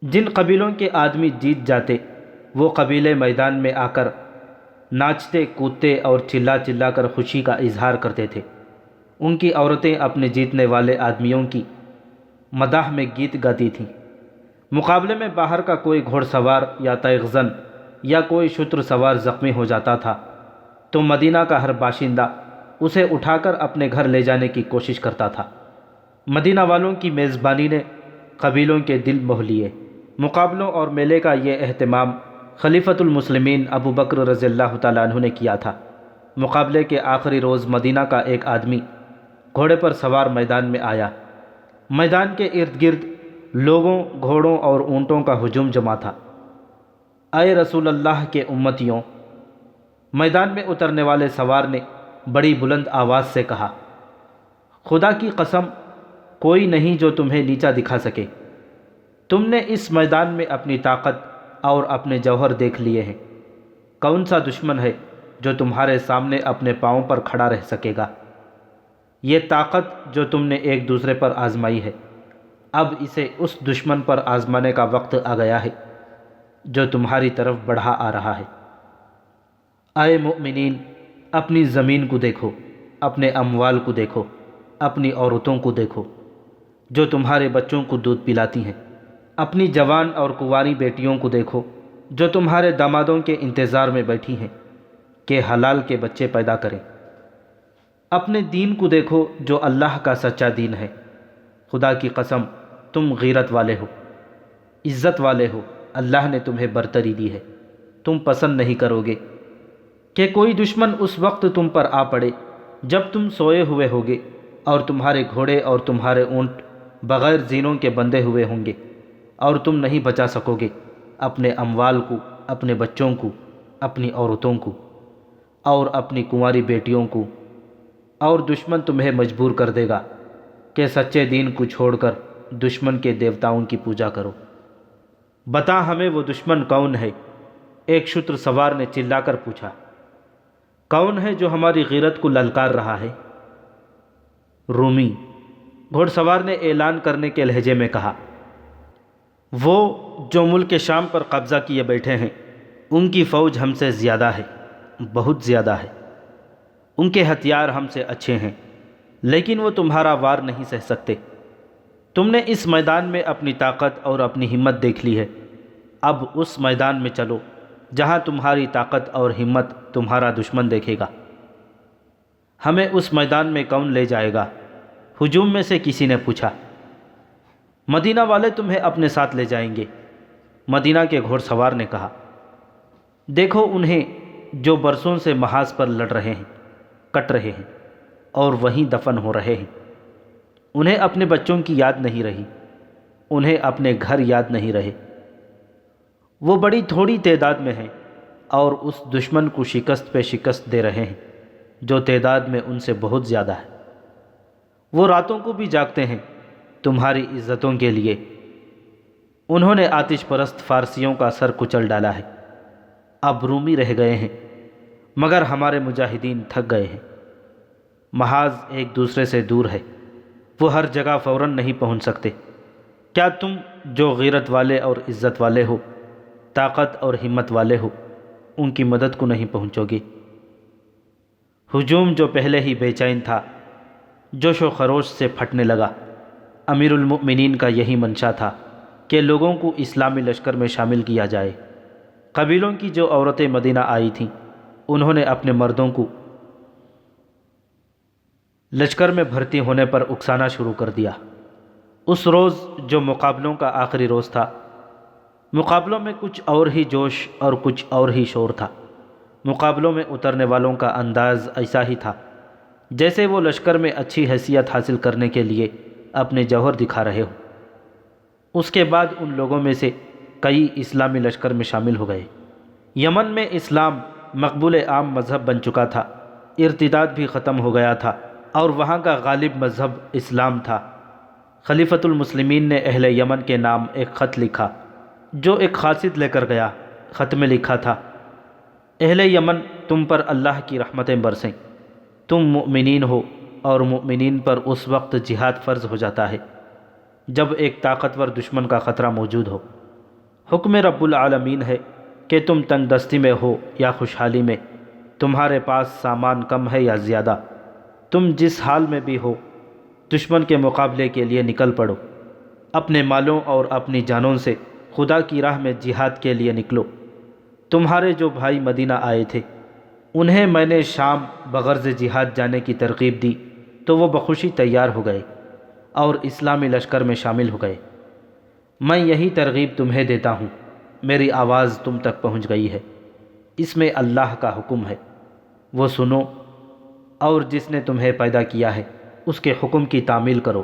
جن قبیلوں کے آدمی جیت جاتے وہ قبیلے میدان میں آ کر ناچتے کودتے اور چلا چلا کر خوشی کا اظہار کرتے تھے۔ ان کی عورتیں اپنے جیتنے والے آدمیوں کی مداح میں گیت گاتی تھیں۔ مقابلے میں باہر کا کوئی گھوڑ سوار یا تیغ زن یا کوئی شتر سوار زخمی ہو جاتا تھا تو مدینہ کا ہر باشندہ اسے اٹھا کر اپنے گھر لے جانے کی کوشش کرتا تھا۔ مدینہ والوں کی میزبانی نے قبیلوں کے دل موہ لیے۔ مقابلوں اور میلے کا یہ اہتمام خلیفۃ المسلمین ابوبکر رضی اللہ تعالیٰ عنہ نے کیا تھا۔ مقابلے کے آخری روز مدینہ کا ایک آدمی گھوڑے پر سوار میدان میں آیا۔ میدان کے ارد گرد لوگوں، گھوڑوں اور اونٹوں کا ہجوم جمع تھا۔ اے رسول اللہ کے امتیوں، میدان میں اترنے والے سوار نے بڑی بلند آواز سے کہا، خدا کی قسم، کوئی نہیں جو تمہیں نیچا دکھا سکے۔ تم نے اس میدان میں اپنی طاقت اور اپنے جوہر دیکھ لیے ہیں۔ کون سا دشمن ہے جو تمہارے سامنے اپنے پاؤں پر کھڑا رہ سکے گا؟ یہ طاقت جو تم نے ایک دوسرے پر آزمائی ہے، اب اسے اس دشمن پر آزمانے کا وقت آ گیا ہے جو تمہاری طرف بڑھا آ رہا ہے۔ اے مؤمنین، اپنی زمین کو دیکھو، اپنے اموال کو دیکھو، اپنی عورتوں کو دیکھو جو تمہارے بچوں کو دودھ پلاتی ہیں، اپنی جوان اور کنواری بیٹیوں کو دیکھو جو تمہارے دامادوں کے انتظار میں بیٹھی ہیں کہ حلال کے بچے پیدا کریں۔ اپنے دین کو دیکھو جو اللہ کا سچا دین ہے۔ خدا کی قسم، تم غیرت والے ہو، عزت والے ہو، اللہ نے تمہیں برتری دی ہے۔ تم پسند نہیں کرو گے کہ کوئی دشمن اس وقت تم پر آ پڑے جب تم سوئے ہوئے ہوگے اور تمہارے گھوڑے اور تمہارے اونٹ بغیر زینوں کے بندھے ہوئے ہوں گے، اور تم نہیں بچا سکو گے اپنے اموال کو، اپنے بچوں کو، اپنی عورتوں کو اور اپنی کنواری بیٹیوں کو، اور دشمن تمہیں مجبور کر دے گا کہ سچے دین کو چھوڑ کر دشمن کے دیوتاؤں کی پوجا کرو۔ بتا ہمیں وہ دشمن کون ہے؟ ایک شتر سوار نے چلا کر پوچھا۔ کون ہے جو ہماری غیرت کو للکار رہا ہے؟ رومی، گھوڑ سوار نے اعلان کرنے کے لہجے میں کہا۔ وہ جو ملک شام پر قبضہ کیے بیٹھے ہیں، ان کی فوج ہم سے زیادہ ہے، بہت زیادہ ہے۔ ان کے ہتھیار ہم سے اچھے ہیں، لیکن وہ تمہارا وار نہیں سہ سکتے۔ تم نے اس میدان میں اپنی طاقت اور اپنی ہمت دیکھ لی ہے، اب اس میدان میں چلو جہاں تمہاری طاقت اور ہمت تمہارا دشمن دیکھے گا۔ ہمیں اس میدان میں کون لے جائے گا؟ ہجوم میں سے کسی نے پوچھا۔ مدینہ والے تمہیں اپنے ساتھ لے جائیں گے، مدینہ کے گھوڑ سوار نے کہا۔ دیکھو انہیں جو برسوں سے محاذ پر لڑ رہے ہیں، کٹ رہے ہیں اور وہیں دفن ہو رہے ہیں۔ انہیں اپنے بچوں کی یاد نہیں رہی، انہیں اپنے گھر یاد نہیں رہے۔ وہ بڑی تھوڑی تعداد میں ہیں اور اس دشمن کو شکست پہ شکست دے رہے ہیں جو تعداد میں ان سے بہت زیادہ ہے۔ وہ راتوں کو بھی جاگتے ہیں تمہاری عزتوں کے لیے۔ انہوں نے آتش پرست فارسیوں کا سر کچل ڈالا ہے، اب رومی رہ گئے ہیں، مگر ہمارے مجاہدین تھک گئے ہیں۔ محاذ ایک دوسرے سے دور ہے، وہ ہر جگہ فوراً نہیں پہنچ سکتے۔ کیا تم جو غیرت والے اور عزت والے ہو، طاقت اور ہمت والے ہو، ان کی مدد کو نہیں پہنچو گے؟ ہجوم جو پہلے ہی بے چین تھا، جوش و خروش سے پھٹنے لگا۔ امیر المؤمنین کا یہی منشا تھا کہ لوگوں کو اسلامی لشکر میں شامل کیا جائے۔ قبیلوں کی جو عورتیں مدینہ آئی تھیں، انہوں نے اپنے مردوں کو لشکر میں بھرتی ہونے پر اکسانا شروع کر دیا۔ اس روز جو مقابلوں کا آخری روز تھا، مقابلوں میں کچھ اور ہی جوش اور کچھ اور ہی شور تھا۔ مقابلوں میں اترنے والوں کا انداز ایسا ہی تھا جیسے وہ لشکر میں اچھی حیثیت حاصل کرنے کے لیے اپنے جوہر دکھا رہے ہو۔ اس کے بعد ان لوگوں میں سے کئی اسلامی لشکر میں شامل ہو گئے۔ یمن میں اسلام مقبول عام مذہب بن چکا تھا، ارتداد بھی ختم ہو گیا تھا اور وہاں کا غالب مذہب اسلام تھا۔ خلیفۃ المسلمین نے اہل یمن کے نام ایک خط لکھا جو ایک قاصد لے کر گیا۔ خط میں لکھا تھا، اہل یمن، تم پر اللہ کی رحمتیں برسیں۔ تم مؤمنین ہو اور مؤمنین پر اس وقت جہاد فرض ہو جاتا ہے جب ایک طاقتور دشمن کا خطرہ موجود ہو۔ حکم رب العالمین ہے کہ تم تنگ دستی میں ہو یا خوشحالی میں، تمہارے پاس سامان کم ہے یا زیادہ، تم جس حال میں بھی ہو، دشمن کے مقابلے کے لیے نکل پڑو۔ اپنے مالوں اور اپنی جانوں سے خدا کی راہ میں جہاد کے لیے نکلو۔ تمہارے جو بھائی مدینہ آئے تھے، انہیں میں نے شام بغرض جہاد جانے کی ترغیب دی تو وہ بخوشی تیار ہو گئے اور اسلامی لشکر میں شامل ہو گئے۔ میں یہی ترغیب تمہیں دیتا ہوں، میری آواز تم تک پہنچ گئی ہے، اس میں اللہ کا حکم ہے، وہ سنو، اور جس نے تمہیں پیدا کیا ہے اس کے حکم کی تعمیل کرو۔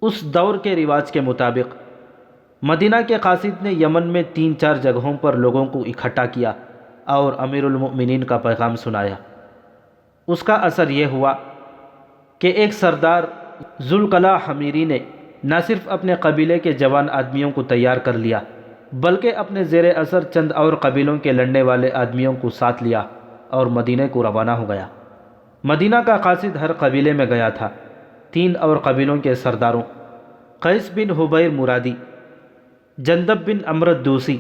اس دور کے رواج کے مطابق مدینہ کے قاصد نے یمن میں 3-4 جگہوں پر لوگوں کو اکٹھا کیا اور امیر المؤمنین کا پیغام سنایا۔ اس کا اثر یہ ہوا کہ ایک سردار ذوالقلع حمیری نے نہ صرف اپنے قبیلے کے جوان آدمیوں کو تیار کر لیا بلکہ اپنے زیر اثر چند اور قبیلوں کے لڑنے والے آدمیوں کو ساتھ لیا اور مدینہ کو روانہ ہو گیا۔ مدینہ کا قاصد ہر قبیلے میں گیا تھا۔ 3 اور قبیلوں کے سرداروں قیس بن حبیر مرادی، جندب بن امرد دوسی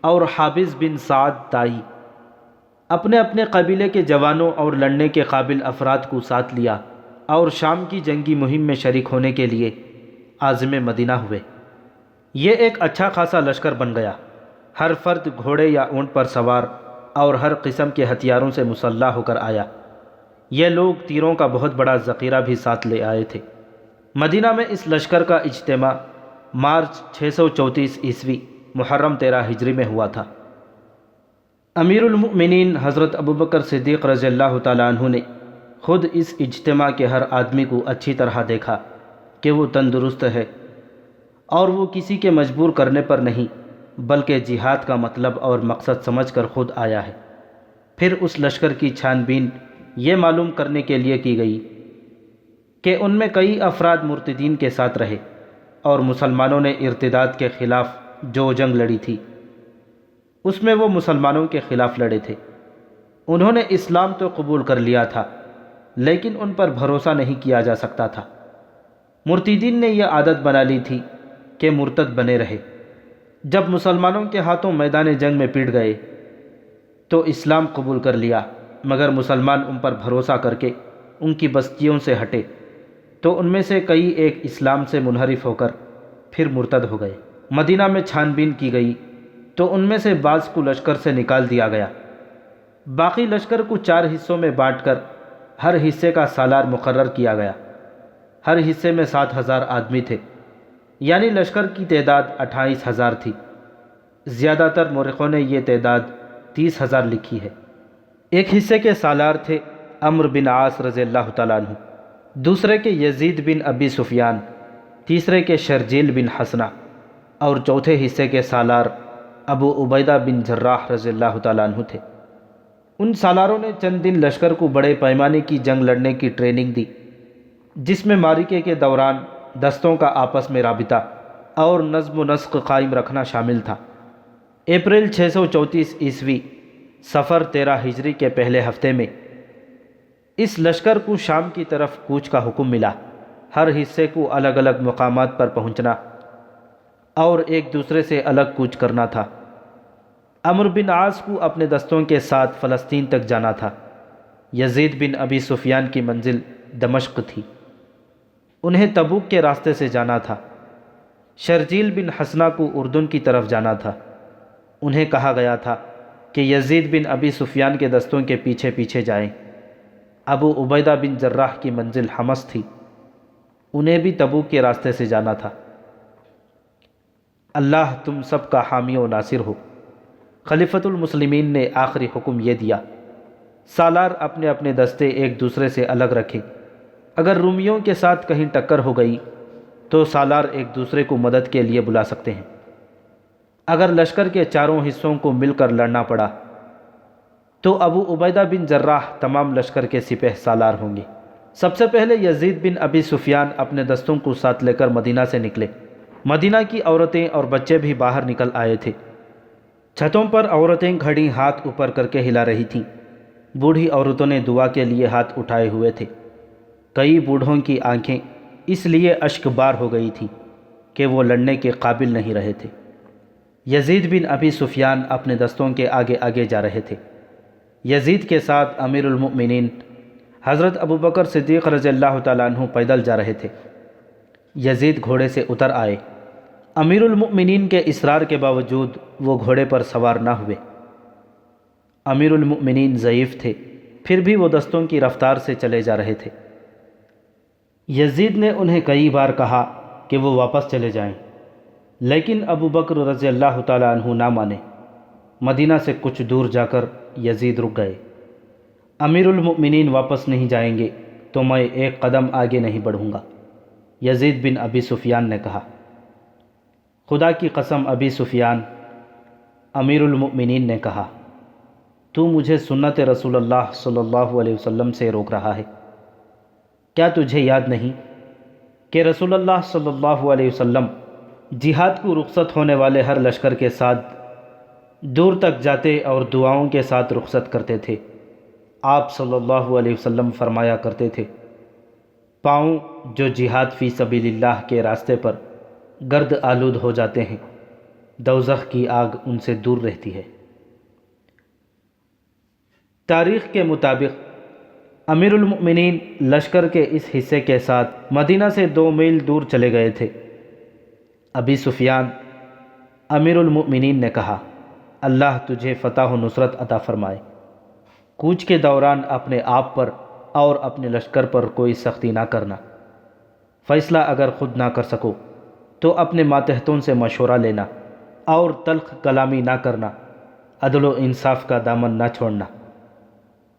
اور حابس بن سعد تائی اپنے اپنے قبیلے کے جوانوں اور لڑنے کے قابل افراد کو ساتھ لیا اور شام کی جنگی مہم میں شریک ہونے کے لیے عازم مدینہ ہوئے۔ یہ ایک اچھا خاصا لشکر بن گیا۔ ہر فرد گھوڑے یا اونٹ پر سوار اور ہر قسم کے ہتھیاروں سے مسلح ہو کر آیا۔ یہ لوگ تیروں کا بہت بڑا ذخیرہ بھی ساتھ لے آئے تھے۔ مدینہ میں اس لشکر کا اجتماع مارچ 634 عیسوی محرم 13 ہجری میں ہوا تھا۔ امیر المؤمنین حضرت ابوبکر صدیق رضی اللہ تعالیٰ عنہ نے خود اس اجتماع کے ہر آدمی کو اچھی طرح دیکھا کہ وہ تندرست ہے اور وہ کسی کے مجبور کرنے پر نہیں بلکہ جہاد کا مطلب اور مقصد سمجھ کر خود آیا ہے۔ پھر اس لشکر کی چھان بین یہ معلوم کرنے کے لیے کی گئی کہ ان میں کئی افراد مرتدین کے ساتھ رہے اور مسلمانوں نے ارتداد کے خلاف جو جنگ لڑی تھی اس میں وہ مسلمانوں کے خلاف لڑے تھے۔ انہوں نے اسلام تو قبول کر لیا تھا لیکن ان پر بھروسہ نہیں کیا جا سکتا تھا۔ مرتدین نے یہ عادت بنا لی تھی کہ مرتد بنے رہے۔ جب مسلمانوں کے ہاتھوں میدان جنگ میں پٹ گئے تو اسلام قبول کر لیا، مگر مسلمان ان پر بھروسہ کر کے ان کی بستیوں سے ہٹے تو ان میں سے کئی ایک اسلام سے منحرف ہو کر پھر مرتد ہو گئے۔ مدینہ میں چھان بین کی گئی تو ان میں سے بعض کو لشکر سے نکال دیا گیا۔ باقی لشکر کو 4 حصوں میں بانٹ کر ہر حصے کا سالار مقرر کیا گیا۔ ہر حصے میں 7,000 آدمی تھے، یعنی لشکر کی تعداد 28,000 تھی۔ زیادہ تر مورخوں نے یہ تعداد 30,000 لکھی ہے۔ ایک حصے کے سالار تھے عمرو بن عاص رضی اللہ تعالیٰ عنہ، دوسرے کے یزید بن ابی سفیان، تیسرے کے شرجیل بن حسنہ اور چوتھے حصے کے سالار ابو عبیدہ بن جراح رضی اللہ تعالیٰ عنہ تھے۔ ان سالاروں نے چند دن لشکر کو بڑے پیمانے کی جنگ لڑنے کی ٹریننگ دی، جس میں معرکے کے دوران دستوں کا آپس میں رابطہ اور نظم و نسق قائم رکھنا شامل تھا۔ اپریل 634 عیسوی صفر 13 ہجری کے پہلے ہفتے میں اس لشکر کو شام کی طرف کوچ کا حکم ملا۔ ہر حصے کو الگ الگ مقامات پر پہنچنا اور ایک دوسرے سے الگ کوچ کرنا تھا۔ عمرو بن عاص کو اپنے دستوں کے ساتھ فلسطین تک جانا تھا۔ یزید بن ابی سفیان کی منزل دمشق تھی، انہیں تبوک کے راستے سے جانا تھا۔ شرجیل بن حسنہ کو اردن کی طرف جانا تھا۔ انہیں کہا گیا تھا کہ یزید بن ابی سفیان کے دستوں کے پیچھے پیچھے جائیں۔ ابو عبیدہ بن جراح کی منزل حمص تھی، انہیں بھی تبوک کے راستے سے جانا تھا۔ اللہ تم سب کا حامی و ناصر ہو۔ خلیفۃ المسلمین نے آخری حکم یہ دیا، سالار اپنے اپنے دستے ایک دوسرے سے الگ رکھیں۔ اگر رومیوں کے ساتھ کہیں ٹکر ہو گئی تو سالار ایک دوسرے کو مدد کے لیے بلا سکتے ہیں۔ اگر لشکر کے چاروں حصوں کو مل کر لڑنا پڑا تو ابو عبیدہ بن جراح تمام لشکر کے سپہ سالار ہوں گے۔ سب سے پہلے یزید بن ابی سفیان اپنے دستوں کو ساتھ لے کر مدینہ سے نکلے۔ مدینہ کی عورتیں اور بچے بھی باہر نکل آئے تھے۔ چھتوں پر عورتیں گھڑی ہاتھ اوپر کر کے ہلا رہی تھیں۔ بوڑھی عورتوں نے دعا کے لیے ہاتھ اٹھائے ہوئے تھے۔ کئی بوڑھوں کی آنکھیں اس لیے اشک بار ہو گئی تھیں کہ وہ لڑنے کے قابل نہیں رہے تھے۔ یزید بن ابی سفیان اپنے دستوں کے آگے آگے جا رہے تھے۔ یزید کے ساتھ امیر المؤمنین حضرت ابوبکر صدیق رضی اللہ تعالیٰ عنہ پیدل جا رہے تھے۔ یزید گھوڑے سے اتر آئے۔ امیر المؤمنین کے اصرار کے باوجود وہ گھوڑے پر سوار نہ ہوئے۔ امیر المؤمنین ضعیف تھے، پھر بھی وہ دستوں کی رفتار سے چلے جا رہے تھے۔ یزید نے انہیں کئی بار کہا کہ وہ واپس چلے جائیں، لیکن ابوبکر رضی اللہ تعالیٰ عنہ نہ مانے۔ مدینہ سے کچھ دور جا کر یزید رک گئے۔ امیر المؤمنین واپس نہیں جائیں گے تو میں ایک قدم آگے نہیں بڑھوں گا، یزید بن ابی سفیان نے کہا۔ خدا کی قسم ابی سفیان امیر المؤمنین نے کہا، تو مجھے سنت رسول اللہ صلی اللہ علیہ وسلم سے روک رہا ہے؟ کیا تجھے یاد نہیں کہ رسول اللہ صلی اللہ علیہ وسلم جہاد کو رخصت ہونے والے ہر لشکر کے ساتھ دور تک جاتے اور دعاؤں کے ساتھ رخصت کرتے تھے؟ آپ صلی اللہ علیہ وسلم فرمایا کرتے تھے، پاؤں جو جہاد فی سبیل اللہ کے راستے پر گرد آلود ہو جاتے ہیں، دوزخ کی آگ ان سے دور رہتی ہے۔ تاریخ کے مطابق امیر المؤمنین لشکر کے اس حصے کے ساتھ مدینہ سے 2 میل دور چلے گئے تھے۔ ابی سفیان امیر المؤمنین نے کہا، اللہ تجھے فتح و نصرت عطا فرمائے۔ کوچ کے دوران اپنے آپ پر اور اپنے لشکر پر کوئی سختی نہ کرنا۔ فیصلہ اگر خود نہ کر سکو تو اپنے ماتحتوں سے مشورہ لینا، اور تلخ کلامی نہ کرنا، عدل و انصاف کا دامن نہ چھوڑنا،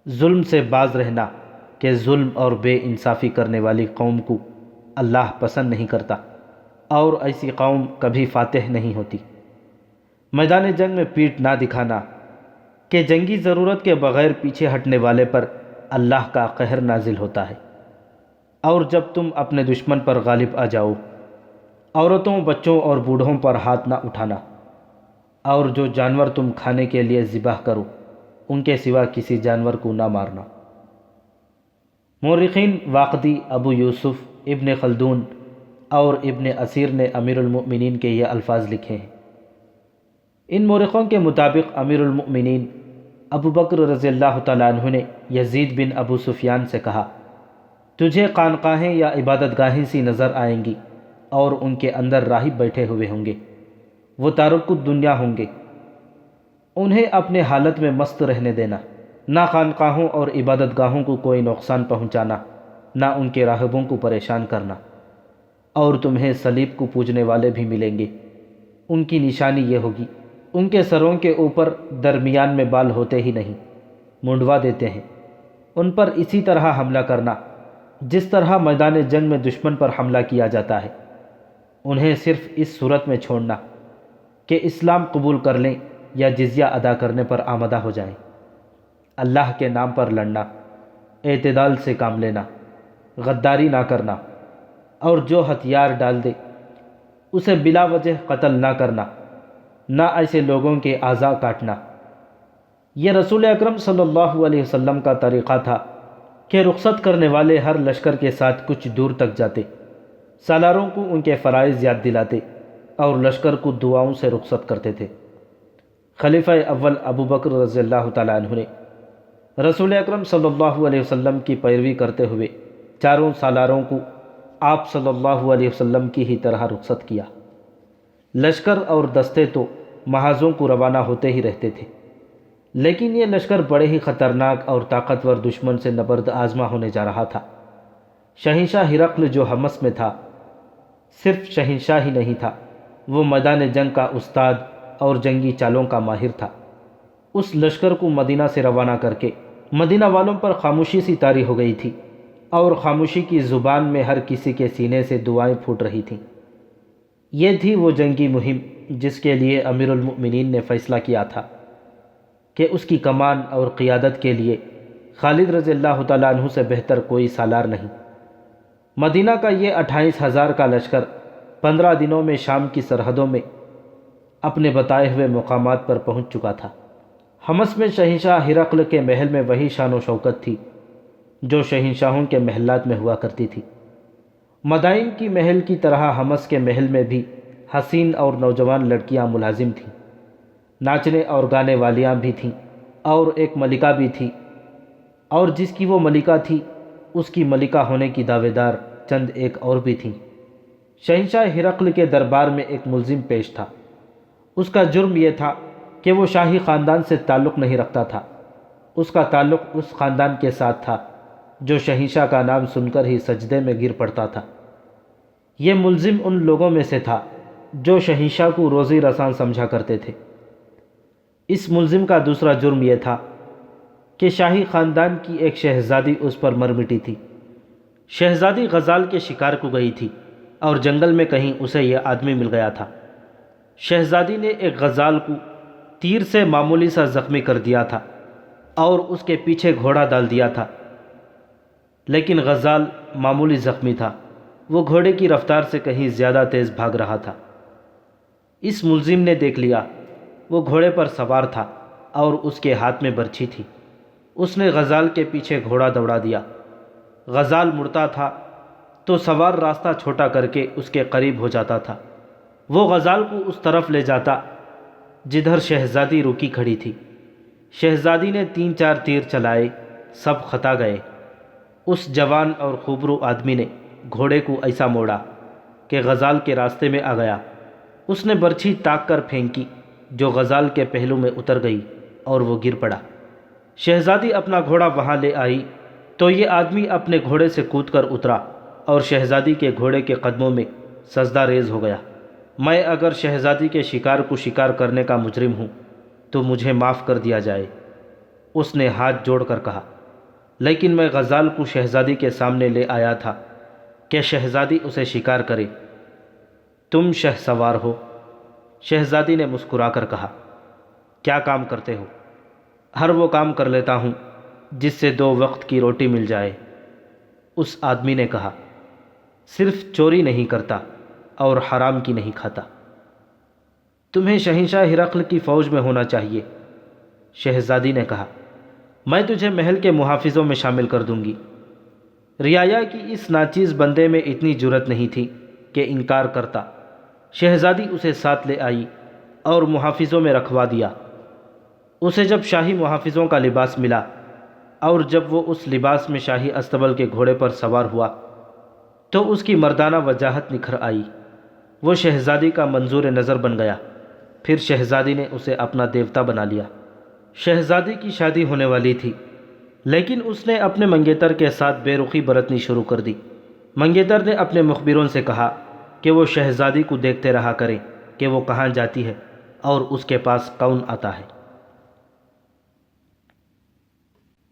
ظلم سے باز رہنا کہ ظلم اور بے انصافی کرنے والی قوم کو اللہ پسند نہیں کرتا، اور ایسی قوم کبھی فاتح نہیں ہوتی۔ میدان جنگ میں پیٹھ نہ دکھانا کہ جنگی ضرورت کے بغیر پیچھے ہٹنے والے پر اللہ کا قہر نازل ہوتا ہے۔ اور جب تم اپنے دشمن پر غالب آ جاؤ، عورتوں، بچوں اور بوڑھوں پر ہاتھ نہ اٹھانا، اور جو جانور تم کھانے کے لیے ذبح کرو ان کے سوا کسی جانور کو نہ مارنا۔ مورخین واقدی، ابو یوسف، ابن خلدون اور ابن اسیر نے امیر المؤمنین کے یہ الفاظ لکھے ہیں۔ ان مورخوں کے مطابق امیر المؤمنین ابو بکر رضی اللہ تعالیٰ عنہ نے یزید بن ابو سفیان سے کہا، تجھے خانقاہیں یا عبادت گاہیں سی نظر آئیں گی اور ان کے اندر راہب بیٹھے ہوئے ہوں گے، وہ تارک الدنیا ہوں گے، انہیں اپنے حالت میں مست رہنے دینا، نہ خانقاہوں اور عبادت گاہوں کو کوئی نقصان پہنچانا، نہ ان کے راہبوں کو پریشان کرنا، اور تمہیں صلیب کو پوجنے والے بھی ملیں گے۔ ان کی نشانی یہ ہوگی، ان کے سروں کے اوپر درمیان میں بال ہوتے ہی نہیں، منڈوا دیتے ہیں۔ ان پر اسی طرح حملہ کرنا جس طرح میدان جنگ میں دشمن پر حملہ کیا جاتا ہے۔ انہیں صرف اس صورت میں چھوڑنا کہ اسلام قبول کر لیں یا جزیہ ادا کرنے پر آمادہ ہو جائیں۔ اللہ کے نام پر لڑنا، اعتدال سے کام لینا، غداری نہ کرنا، اور جو ہتھیار ڈال دے اسے بلا وجہ قتل نہ کرنا، نہ ایسے لوگوں کے اعضاء کاٹنا۔ یہ رسول اکرم صلی اللہ علیہ وسلم کا طریقہ تھا کہ رخصت کرنے والے ہر لشکر کے ساتھ کچھ دور تک جاتے، سالاروں کو ان کے فرائض یاد دلاتے اور لشکر کو دعاؤں سے رخصت کرتے تھے۔ خلیفہ اول ابو بکر رضی اللہ تعالیٰ عنہ نے رسول اکرم صلی اللہ علیہ وسلم کی پیروی کرتے ہوئے چاروں سالاروں کو آپ صلی اللہ علیہ وسلم کی ہی طرح رخصت کیا۔ لشکر اور دستے تو محاذوں کو روانہ ہوتے ہی رہتے تھے، لیکن یہ لشکر بڑے ہی خطرناک اور طاقتور دشمن سے نبرد آزما ہونے جا رہا تھا۔ شہنشاہ ہرقل جو حمص میں تھا، صرف شہنشاہ ہی نہیں تھا، وہ میدان جنگ کا استاد اور جنگی چالوں کا ماہر تھا۔ اس لشکر کو مدینہ سے روانہ کر کے مدینہ والوں پر خاموشی سی طاری ہو گئی تھی، اور خاموشی کی زبان میں ہر کسی کے سینے سے دعائیں پھوٹ رہی تھیں۔ یہ تھی وہ جنگی مہم جس کے لیے امیر المؤمنین نے فیصلہ کیا تھا کہ اس کی کمان اور قیادت کے لیے خالد رضی اللہ تعالیٰ عنہ سے بہتر کوئی سالار نہیں۔ مدینہ کا یہ 28,000 کا لشکر 15 دنوں میں شام کی سرحدوں میں اپنے بتائے ہوئے مقامات پر پہنچ چکا تھا۔ حمص میں شہنشاہ ہرقل کے محل میں وہی شان و شوکت تھی جو شہنشاہوں کے محلات میں ہوا کرتی تھی۔ مدائن کی محل کی طرح حمص کے محل میں بھی حسین اور نوجوان لڑکیاں ملازم تھیں، ناچنے اور گانے والیاں بھی تھیں، اور ایک ملکہ بھی تھی، اور جس کی وہ ملکہ تھی اس کی ملکہ ہونے کی دعوے دار چند ایک اور بھی تھیں۔ شہنشاہ ہرقل کے دربار میں ایک ملزم پیش تھا۔ اس کا جرم یہ تھا کہ وہ شاہی خاندان سے تعلق نہیں رکھتا تھا، اس کا تعلق اس خاندان کے ساتھ تھا جو شہنشاہ کا نام سن کر ہی سجدے میں گر پڑتا تھا۔ یہ ملزم ان لوگوں میں سے تھا جو شہنشاہ کو روزی رساں سمجھا کرتے تھے۔ اس ملزم کا دوسرا جرم یہ تھا کہ شاہی خاندان کی ایک شہزادی اس پر مر مٹی تھی۔ شہزادی غزال کے شکار کو گئی تھی اور جنگل میں کہیں اسے یہ آدمی مل گیا تھا۔ شہزادی نے ایک غزال کو تیر سے معمولی سا زخمی کر دیا تھا اور اس کے پیچھے گھوڑا ڈال دیا تھا، لیکن غزال معمولی زخمی تھا، وہ گھوڑے کی رفتار سے کہیں زیادہ تیز بھاگ رہا تھا۔ اس ملزم نے دیکھ لیا، وہ گھوڑے پر سوار تھا اور اس کے ہاتھ میں برچھی تھی۔ اس نے غزال کے پیچھے گھوڑا دوڑا دیا۔ غزال مڑتا تھا تو سوار راستہ چھوٹا کر کے اس کے قریب ہو جاتا تھا۔ وہ غزال کو اس طرف لے جاتا جدھر شہزادی رکی کھڑی تھی۔ شہزادی نے 3-4 تیر چلائے، سب خطا گئے۔ اس جوان اور خوبرو آدمی نے گھوڑے کو ایسا موڑا کہ غزال کے راستے میں آ گیا۔ اس نے برچھی تاک کر پھینکی جو غزال کے پہلو میں اتر گئی اور وہ گر پڑا۔ شہزادی اپنا گھوڑا وہاں لے آئی تو یہ آدمی اپنے گھوڑے سے کود کر اترا اور شہزادی کے گھوڑے کے قدموں میں سجدہ ریز ہو گیا۔ میں اگر شہزادی کے شکار کو شکار کرنے کا مجرم ہوں تو مجھے معاف کر دیا جائے، اس نے ہاتھ جوڑ کر کہا، لیکن میں غزال کو شہزادی کے سامنے لے آیا تھا کہ شہزادی اسے شکار کرے۔ تم شہ سوار ہو؟ شہزادی نے مسکرا کر کہا۔ کیا کام کرتے ہو؟ ہر وہ کام کر لیتا ہوں جس سے 2 وقت کی روٹی مل جائے۔ اس آدمی نے کہا، صرف چوری نہیں کرتا اور حرام کی نہیں کھاتا۔ تمہیں شہنشاہ ہرقل کی فوج میں ہونا چاہیے۔ شہزادی نے کہا، میں تجھے محل کے محافظوں میں شامل کر دوں گی۔ رعایا کی اس ناچیز بندے میں اتنی جرت نہیں تھی کہ انکار کرتا۔ شہزادی اسے ساتھ لے آئی اور محافظوں میں رکھوا دیا۔ اسے جب شاہی محافظوں کا لباس ملا اور جب وہ اس لباس میں شاہی استبل کے گھوڑے پر سوار ہوا تو اس کی مردانہ وجاہت نکھر آئی۔ وہ شہزادی کا منظور نظر بن گیا۔ پھر شہزادی نے اسے اپنا دیوتا بنا لیا۔ شہزادی کی شادی ہونے والی تھی، لیکن اس نے اپنے منگیتر کے ساتھ بے رخی برتنی شروع کر دی۔ منگیتر نے اپنے مخبروں سے کہا کہ وہ شہزادی کو دیکھتے رہا کریں کہ وہ کہاں جاتی ہے اور اس کے پاس کون آتا ہے۔